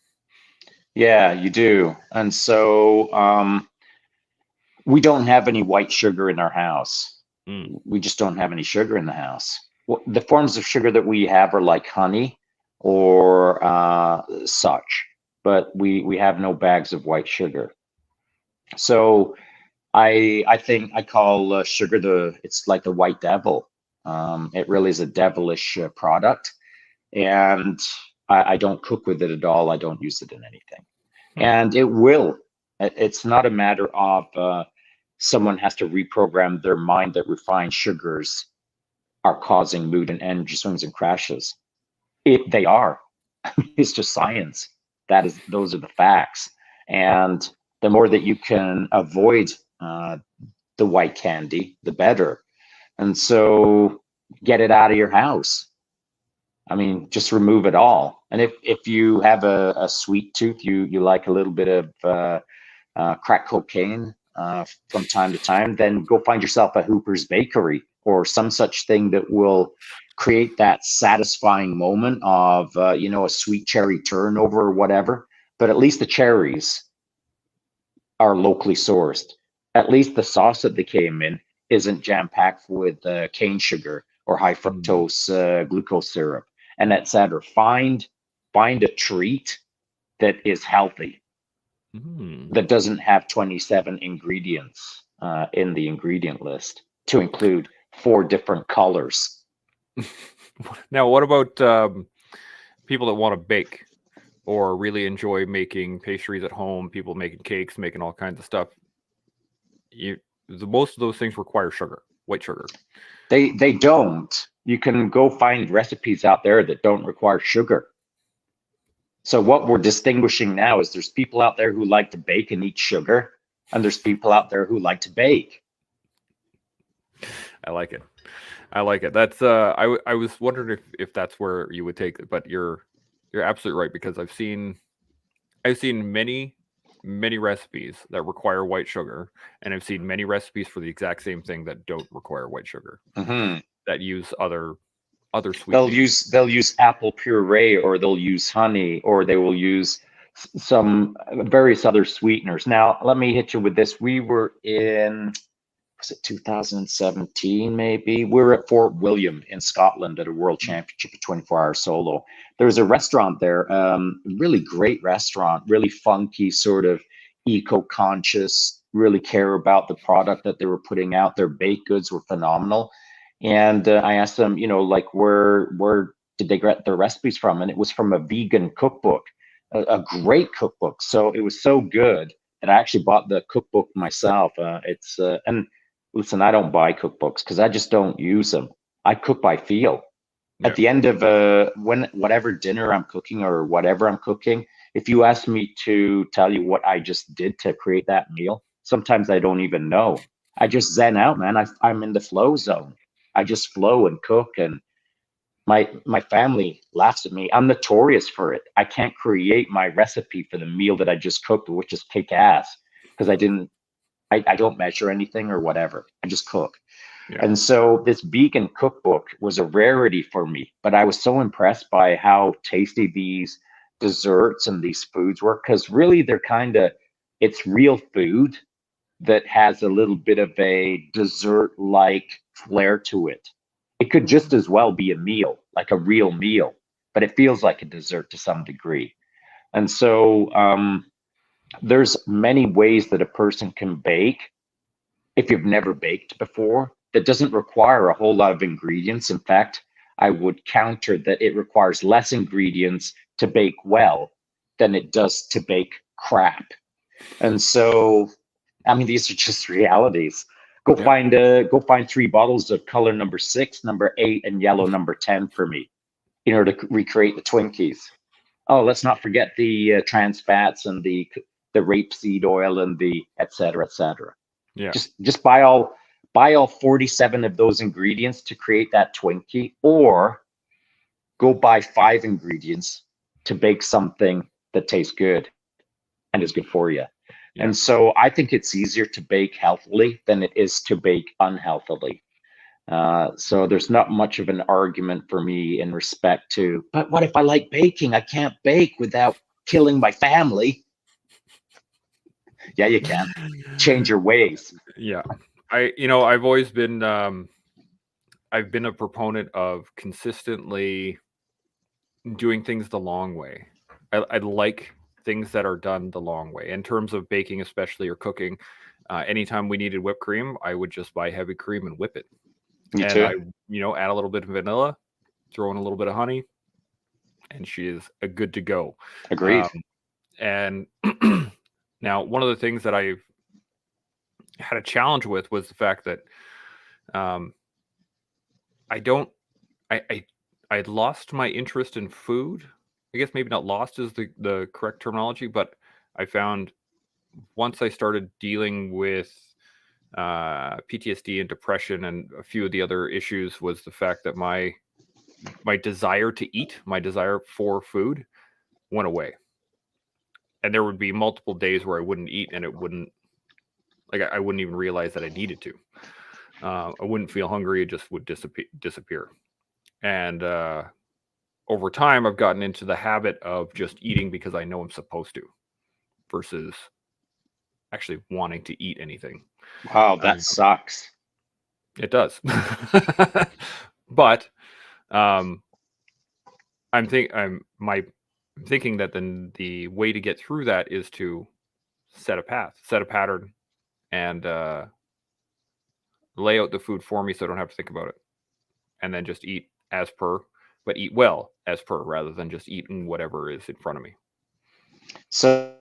Yeah, you do. And so we don't have any white sugar in our house. Mm, We just don't have any sugar in the house. Well, the forms of sugar that we have are like honey or such, but we have no bags of white sugar. So I think I call sugar it's like the white devil. It really is a devilish product, and I don't cook with it at all. I don't use it in anything, hmm, and it will. It's not a matter of someone has to reprogram their mind that refined sugars are causing mood and energy swings and crashes. They are. It's just science. Those are the facts. And the more that you can avoid the white candy, the better. And so get it out of your house. I mean, just remove it all. And if you have a sweet tooth, you like a little bit of crack cocaine from time to time, then go find yourself a Hooper's Bakery or some such thing that will create that satisfying moment of, a sweet cherry turnover or whatever. But at least the cherries are locally sourced. At least the sauce that they came in isn't jam packed with cane sugar or high hmm, fructose glucose syrup, and etc. Find a treat that is healthy, hmm. that doesn't have 27 ingredients in the ingredient list to include 4 different colors. Now, what about people that want to bake or really enjoy making pastries at home? People making cakes, making all kinds of stuff. Most of those things require sugar, white sugar. They don't. You can go find recipes out there that don't require sugar. So what we're distinguishing now is there's people out there who like to bake and eat sugar, and there's people out there who like to bake. I like it. I like it. That's I was wondering if that's where you would take it, but you're absolutely right, because I've seen many recipes that require white sugar, and I've seen many recipes for the exact same thing that don't require white sugar, Mm-hmm. that use other They'll sweetenings. use apple puree, or they'll use honey, or they will use some various other sweeteners. Now, let me hit you with this. We were in, was it 2017 maybe? We were at Fort William in Scotland at a world championship of 24-hour solo. There was a restaurant there, really great restaurant, really funky, sort of eco-conscious, really care about the product that they were putting out. Their baked goods were phenomenal. And I asked them, like where did they get their recipes from? And it was from a vegan cookbook, a great cookbook. So it was so good that I actually bought the cookbook myself. And listen, I don't buy cookbooks because I just don't use them. I cook by feel. Yeah. At the end of whatever dinner I'm cooking or whatever I'm cooking, if you ask me to tell you what I just did to create that meal, sometimes I don't even know. I just zen out, man. I'm in the flow zone. I just flow and cook, and my family laughs at me. I'm notorious for it. I can't create my recipe for the meal that I just cooked, which is kick ass, because I don't measure anything or whatever. I just cook. Yeah. And so this vegan cookbook was a rarity for me, but I was so impressed by how tasty these desserts and these foods were, because really it's real food that has a little bit of a dessert-like flair to it. It could just as well be a meal, like a real meal, but it feels like a dessert to some degree. And so there's many ways that a person can bake if you've never baked before, that doesn't require a whole lot of ingredients. In fact, I would counter that it requires less ingredients to bake well than it does to bake crap. And so, I mean, these are just realities. Yeah. Go find 3 bottles of color number 6, number 8, and yellow number 10 for me in order to recreate the Twinkies. Oh, let's not forget the trans fats and the rapeseed oil and the et cetera, et cetera. Yeah. Just buy all 47 of those ingredients to create that Twinkie, or go buy 5 ingredients to bake something that tastes good and is good for you. Yeah. And so I think it's easier to bake healthily than it is to bake unhealthily. So there's not much of an argument for me in respect to, but what if I like baking? I can't bake without killing my family. Yeah, you can. Change your ways. Yeah. I've always been I've been a proponent of consistently doing things the long way. I like things that are done the long way in terms of baking, especially, or cooking. Anytime we needed whipped cream, I would just buy heavy cream and whip it. Me And too. I, add a little bit of vanilla, throw in a little bit of honey, and she is a good to go. Agreed. And now, one of the things that I've had a challenge with was the fact that I don't, I lost my interest in food. I guess maybe not lost is the correct terminology, but I found once I started dealing with PTSD and depression and a few of the other issues, was the fact that my desire to eat, my desire for food, went away. And there would be multiple days where I wouldn't eat, and it wouldn't, like, I wouldn't even realize that I needed to. I wouldn't feel hungry; it just would disappear. And over time, I've gotten into the habit of just eating because I know I'm supposed to, versus actually wanting to eat anything. Wow, that sucks. It does. But I'm thinking that then the way to get through that is to set a pattern, and lay out the food for me so I don't have to think about it, and then just eat as per, but eat well as per, rather than just eating whatever is in front of me. So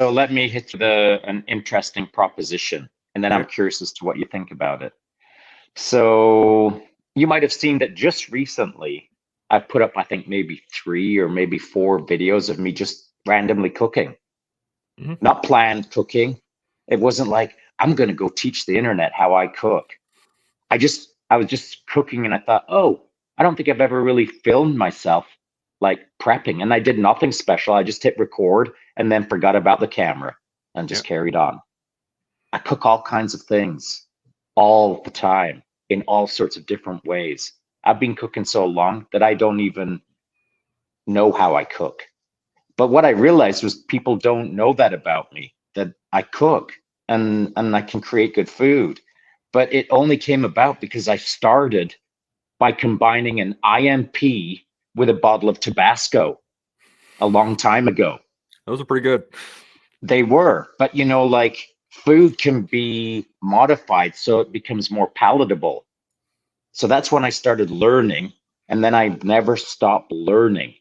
let me hit you with an interesting proposition, and then I'm Okay. curious as to what you think about it. So you might have seen that just recently I put up, I think, maybe 3 or maybe 4 videos of me just randomly cooking. Mhm. Not planned cooking. It wasn't like I'm going to go teach the internet how I cook. I was just cooking, and I thought, oh, I don't think I've ever really filmed myself like prepping, and I did nothing special. I just hit record and then forgot about the camera and just Yeah. carried on. I cook all kinds of things all the time in all sorts of different ways. I've been cooking so long that I don't even know how I cook. But what I realized was people don't know that about me, that I cook and I can create good food. But it only came about because I started by combining an IMP with a bottle of Tabasco a long time ago. Those are pretty good. They were, but like food can be modified so it becomes more palatable. So that's when I started learning, and then I never stopped learning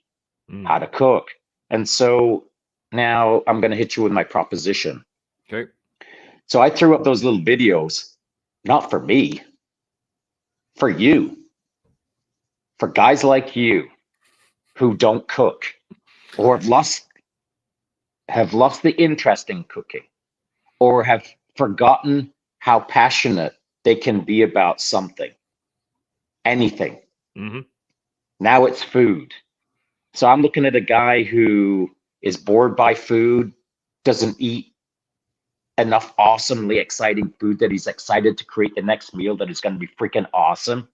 how to cook. And so now I'm going to hit you with my proposition. Okay. So I threw up those little videos, not for me, for you. for guys like you who don't cook or have lost the interest in cooking or have forgotten how passionate they can be about something, anything. Mm-hmm. Now it's food. So I'm looking at a guy who is bored by food, doesn't eat enough awesomely exciting food that he's excited to create the next meal that is going to be freaking awesome.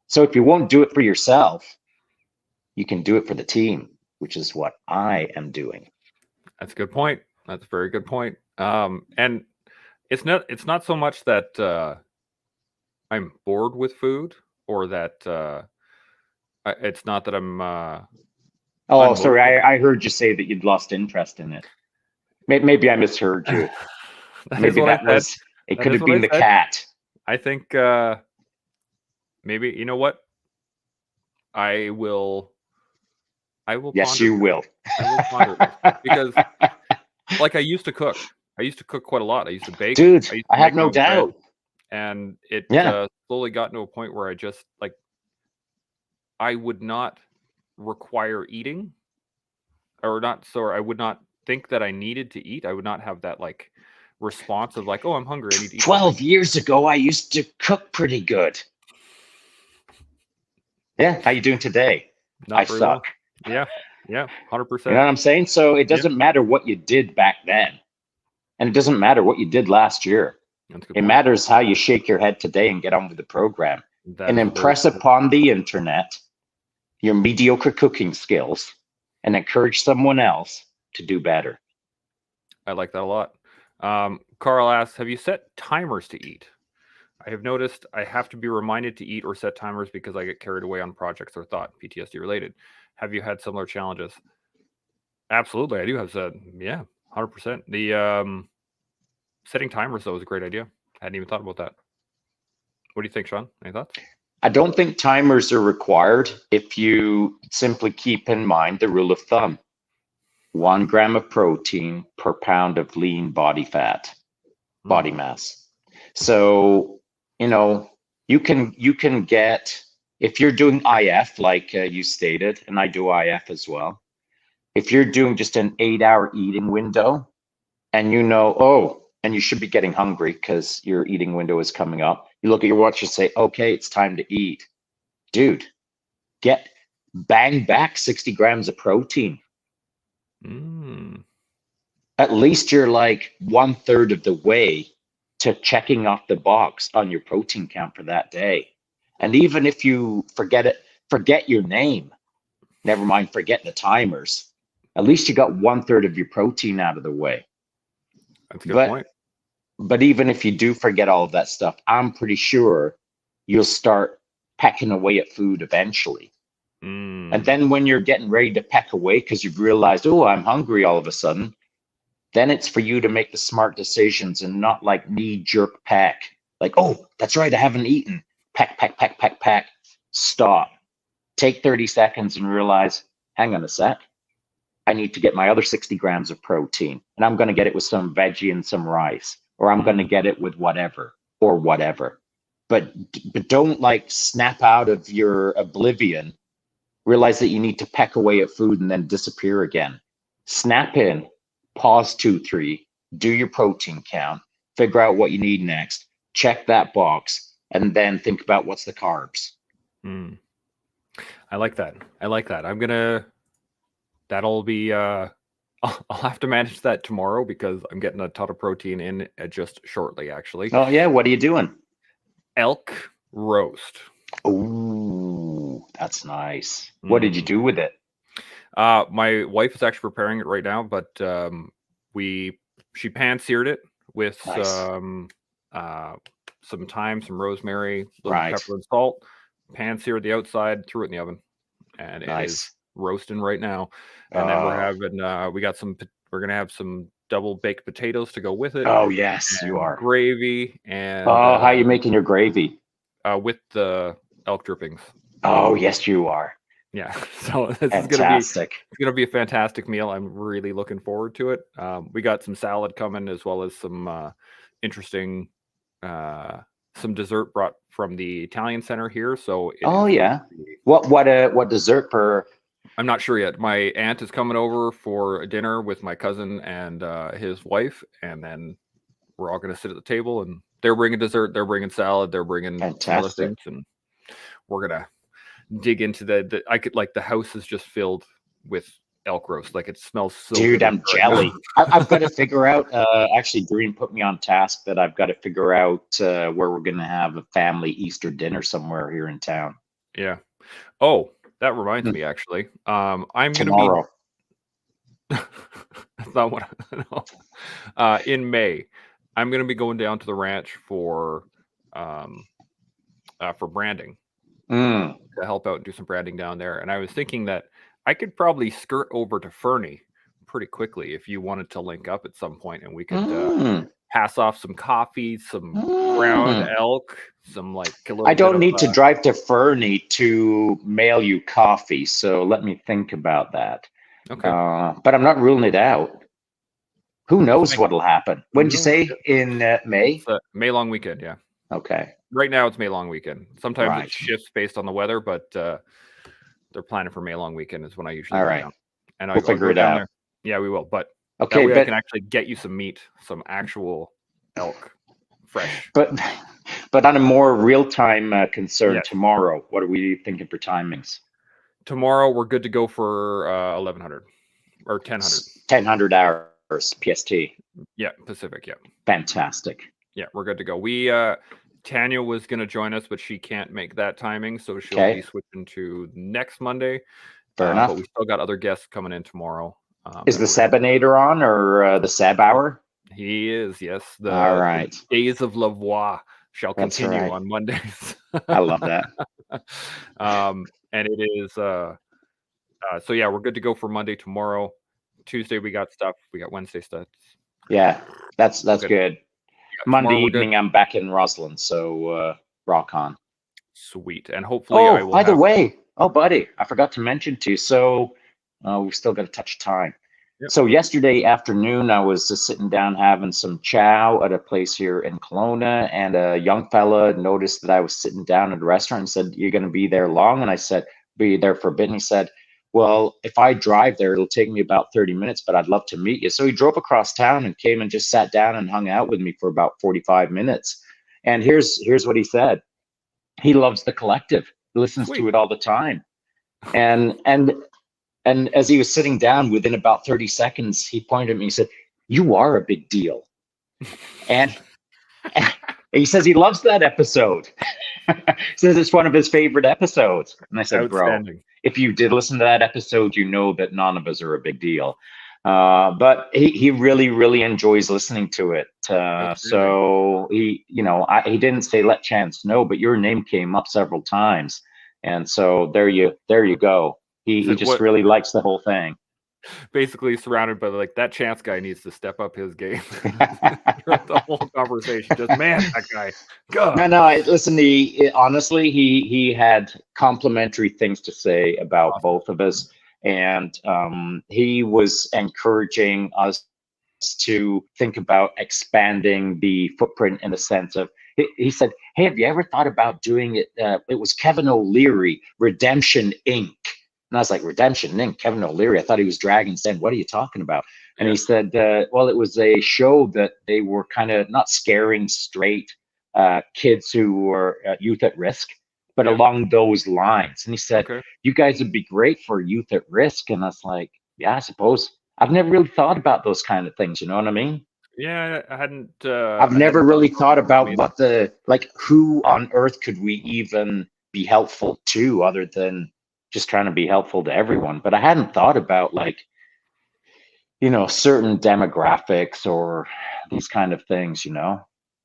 So if you won't do it for yourself, you can do it for the team, which is what I am doing. That's a good point. That's a very good point. And it's not so much that I'm bored with food, or that it's not that I'm Oh, sorry, unmotivated. I heard you say that you'd lost interest in it. Maybe I misheard you. That is Maybe what I said. it That could is have what I been the said. cat. I think maybe, you know what? I will Yes, ponder you this. will. I will ponder this because, like, I used to cook. I used to cook quite a lot. I used to bake. Dude, I used I to have make my no own bread, doubt. and it Yeah. slowly got to a point where I just like I would not require eating, or not. So I would not think that I needed to eat. I would not have that like response of like, oh, I'm hungry. I need to eat 12 something. years ago, I used to cook pretty good. Yeah, how you doing today? I Not very suck. well. Yeah. Yeah. You know 100%. what I'm saying? So it Yeah. doesn't matter what you did back then, and it doesn't matter what you did last year. That's a good It point. matters how you shake your head today and get on with the program That and is a very impress upon the internet your mediocre cooking skills and encourage someone else to do better. I like that a lot. Carl asks, have you set timers to eat? I have noticed I have to be reminded to eat or set timers because I get carried away on projects or thought PTSD related. Have you had similar challenges? Absolutely, I do have said, yeah, 100%. The setting timers though is a great idea. I hadn't even thought about that. What do you think, Sean? Any thoughts? I don't think timers are required if you simply keep in mind the rule of thumb: 1 gram of protein per pound of lean body fat, body mass. So, you know, you can get, if you're doing IF like you stated, and I do IF as well. If you're doing just an 8-hour eating window, and and you should be getting hungry because your eating window is coming up. You look at your watch and say, okay, it's time to eat. Dude, bang back 60 grams of protein. Mm. At least you're like 1/3 of the way to checking off the box on your protein count for that day. And even if you forget your name, never mind, forget the timers, at least you got 1/3 of your protein out of the way. That's a good But point. but even if you do forget all of that stuff, I'm pretty sure you'll start pecking away at food eventually. And then when you're getting ready to peck away because you've realized, oh, I'm hungry all of a sudden, then it's for you to make the smart decisions and not like knee-jerk peck. Like, oh, that's right, I haven't eaten. Peck, peck, peck, peck, peck. Stop. Take 30 seconds and realize, hang on a sec. I need to get my other 60 grams of protein, and I'm going to get it with some veggie and some rice, or I'm going to get it with whatever or whatever. But don't like snap out of your oblivion, realize that you need to peck away at food and then disappear again. Snap in, pause 2, 3, do your protein count, figure out what you need next, check that box, and then think about what's the carbs. I like that. I like that. That'll be I'll have to manage that tomorrow because I'm getting a ton of protein in just shortly, actually. Oh yeah, what are you doing? Elk roast. Oh, that's nice. What did you do with it? My wife is actually preparing it right now, but she pan-seared it with some thyme, some rosemary, a little pepper and salt. Pan-seared the outside, threw it in the oven, and it is roasting right now. And then we're gonna have some double baked potatoes to go with it. Oh yes, you are. Gravy and how are you making your gravy? With the elk drippings. Oh yes, you are. Yeah, so this is gonna be a fantastic meal. I'm really looking forward to it. We got some salad coming as well as some interesting some dessert brought from the Italian center here. So it Oh is going yeah. to be, What dessert per? I'm not sure yet. My aunt is coming over for a dinner with my cousin and his wife, and then we're all going to sit at the table, and they're bringing dessert, they're bringing salad, they're bringing some other Fantastic. things, and we're gonna dig into the. I could like the house is just filled with elk roast. Like it smells so Dude, good in I'm here right jelly. I've got to figure out. Actually, Green put me on task that I've got to figure out where we're going to have a family Easter dinner somewhere here in town. now. Yeah. Oh, that reminds me. Actually, I'm gonna be. Tomorrow. That's not what. No. In May, I'm gonna be going down to the ranch for branding Mm. to help out and do some branding down there. And I was thinking that I could probably skirt over to Fernie pretty quickly if you wanted to link up at some point, and we could pass off some coffee, some ground elk, some like a little I don't bit need of. to drive to Fernie to mail you coffee, so let me think about that. Okay. But I'm not ruling it out. Who knows what'll happen? When did you say in May? It's May long weekend, yeah. Okay. Right now it's May long weekend. Sometimes Right. it shifts based on the weather, but they're planning for May long weekend is when I usually All go right. down. And We'll I'll figure go it down out. there. Yeah, we will. But Okay, that way I but can actually get you some meat, some actual elk, fresh. but on a more real-time concern, Yes. tomorrow, what are we thinking for timings? Tomorrow we're good to go for 1100 or 1000. 1000 hours PST. Yeah, Pacific. Yeah. Fantastic. Yeah, we're good to go. We Tanya was going to join us, but she can't make that timing, so she'll Okay. be switching to next Monday. Fair enough. But we still got other guests coming in tomorrow. Is the Sebinator on or the Seb Hour? He is, yes. All right. The Days of Lavoie shall That's continue right. on Mondays. I love that. And it is so yeah, we're good to go for Monday tomorrow. Tuesday we got stuff. We got Wednesday stuff. Yeah, that's good. Monday evening I'm back in Roslyn, so rock on. Sweet. And hopefully I will by the way, buddy, I forgot to mention to you. So we've still got to touch time. Yep. So yesterday afternoon, I was just sitting down having some chow at a place here in Kelowna, and a young fella noticed that I was sitting down at a restaurant and said, "You're going to be there long?" And I said, "Be there for a bit." And he said, "Well, if I drive there, it'll take me about 30 minutes, but I'd love to meet you." So he drove across town and came and just sat down and hung out with me for about 45 minutes. And here's what he said. He loves the collective. He listens to it all the time. And as he was sitting down, within about 30 seconds, he pointed at me and said, "You are a big deal." And he says he loves that episode. He says it's one of his favorite episodes. And I said, "Bro, if you did listen to that episode, you know that none of us are a big deal." But he really, really enjoys listening to it. So he didn't say "let Chance know," but your name came up several times. And so there you go. He just really likes the whole thing. Basically surrounded by like that Chance guy needs to step up his game throughout the whole conversation. Just man, that guy. God. No. Listen, honestly, he had complimentary things to say about both of us, and he was encouraging us to think about expanding the footprint in the sense of. He said, "Hey, have you ever thought about doing it?" It was Kevin O'Leary, Redemption Inc. And I was like, "Redemption Inc., Kevin O'Leary." I thought he was Dragon's Den. What are you talking about? And he said, well, it was a show that they were kind of not scaring straight kids who were youth at risk, but along those lines. And he said, "You guys would be great for youth at risk." And I was like, "Yeah, I suppose." I've never really thought about those kind of things. You know what I mean? Yeah, I hadn't. I've never really thought about who on earth could we even be helpful to other than just trying to be helpful to everyone. But I hadn't thought about certain demographics or these kind of things,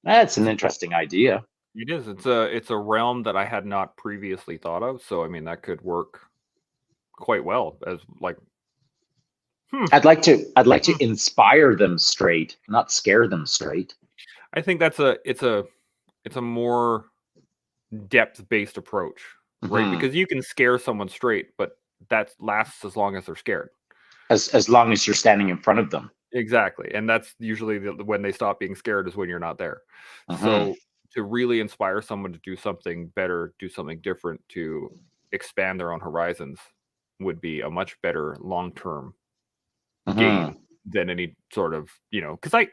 That's an interesting idea. It is. It's a realm that I had not previously thought of. So, I mean, that could work quite well as like, I'd like to inspire them straight, not scare them straight. I think it's a more depth-based approach, right? Because you can scare someone straight, but that lasts as long as they're scared. As long as you're standing in front of them. Exactly. And that's usually when they stop being scared is when you're not there. So to really inspire someone to do something better, do something different, to expand their own horizons would be a much better long-term gain than any sort of, because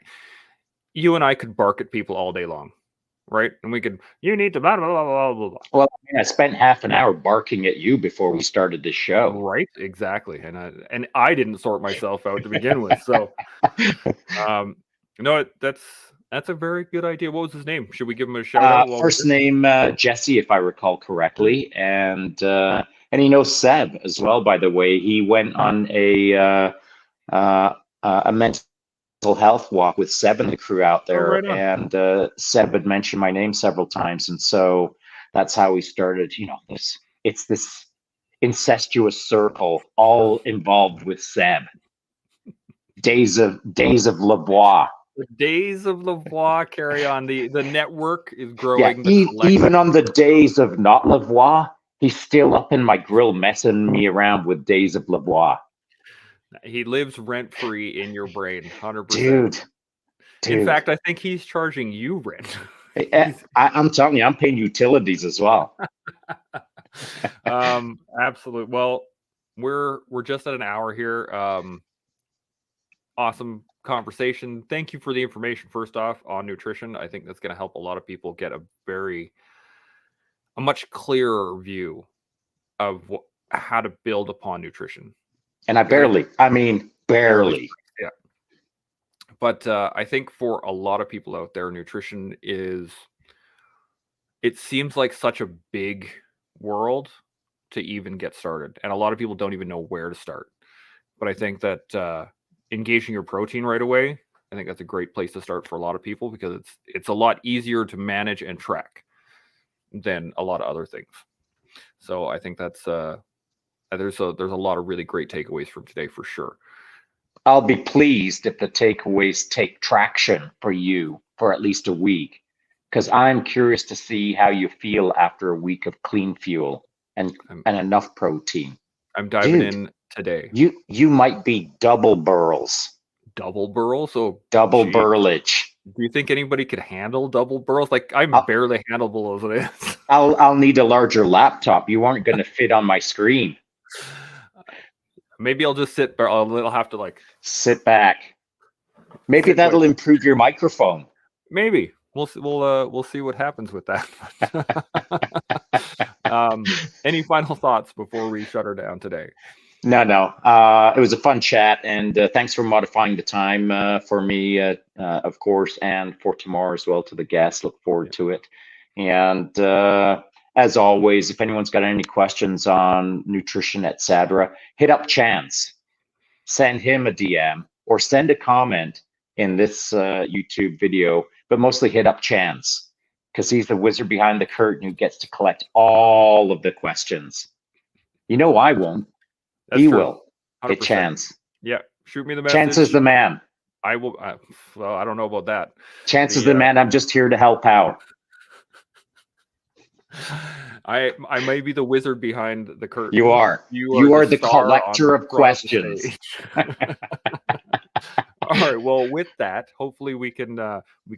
you and I could bark at people all day long, right? And we could, you need to blah, blah, blah, blah, blah, blah. Well, I spent half an hour barking at you before we started this show. Right, exactly. And I didn't sort myself out to begin with. So, no, that's a very good idea. What was his name? Should we give him a shout out? First name Jesse, if I recall correctly, and he knows Seb as well. By the way, he went on a mental health walk with Seb and the crew out there, right on. and Seb had mentioned my name several times, and so that's how we started. It's this incestuous circle, all involved with Seb. Days of Lavoie. The days of Lavoie carry on. The network is growing. Yeah, even on the days of not Lavoie, he's still up in my grill messing me around with days of Lavoie. He lives rent-free in your brain, 100%. Dude. In fact, I think he's charging you rent. I'm telling you, I'm paying utilities as well. Absolutely. Well, we're just at an hour here. Awesome conversation. Thank you for the information, first off, on nutrition. I think that's going to help a lot of people get a much clearer view of how to build upon nutrition. And barely. Yeah. But I think for a lot of people out there, nutrition it seems like such a big world to even get started. And a lot of people don't even know where to start. But I think that engaging your protein right away, I think that's a great place to start for a lot of people, because it's a lot easier to manage and track than a lot of other things. So I think that's there's a lot of really great takeaways from today for sure. I'll be pleased if the takeaways take traction for you for at least a week, because I'm curious to see how you feel after a week of clean fuel and enough protein. I'm diving in today. You might be double burls. Double burls? Oh, double burlage. Do you think anybody could handle double burls? Like, I'm barely handleable as it is. I'll need a larger laptop. You aren't going to fit on my screen. Maybe I'll just sit. I'll have to sit back. Maybe that'll improve your microphone. Maybe we'll see what happens with that. Any final thoughts before we shut her down today? No. It was a fun chat, and thanks for modifying the time for me, of course, and for tomorrow as well to the guests. Look forward to it. And as always, if anyone's got any questions on nutrition, etc., hit up Chance. Send him a DM or send a comment in this YouTube video, but mostly hit up Chance, because he's the wizard behind the curtain who gets to collect all of the questions. I won't. He will. Hit Chance. Yeah, shoot me the message. Chance is the man. I will. Well, I don't know about that. Chance is the man. I'm just here to help out. I may be the wizard behind the curtain. You are. You are the collector of questions. All right. Well, with that, hopefully we can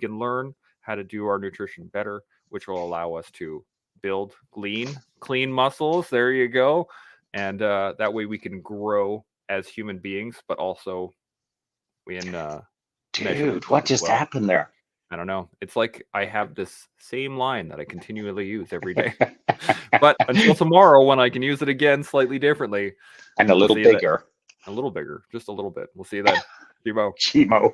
learn how to do our nutrition better, which will allow us to build clean muscles. There you go. And that way we can grow as human beings, but also dude, what just happened there? I don't know. It's like I have this same line that I continually use every day. But until tomorrow, when I can use it again slightly differently. And a little bigger. A little bigger. Just a little bit. We'll see you then. Chimo.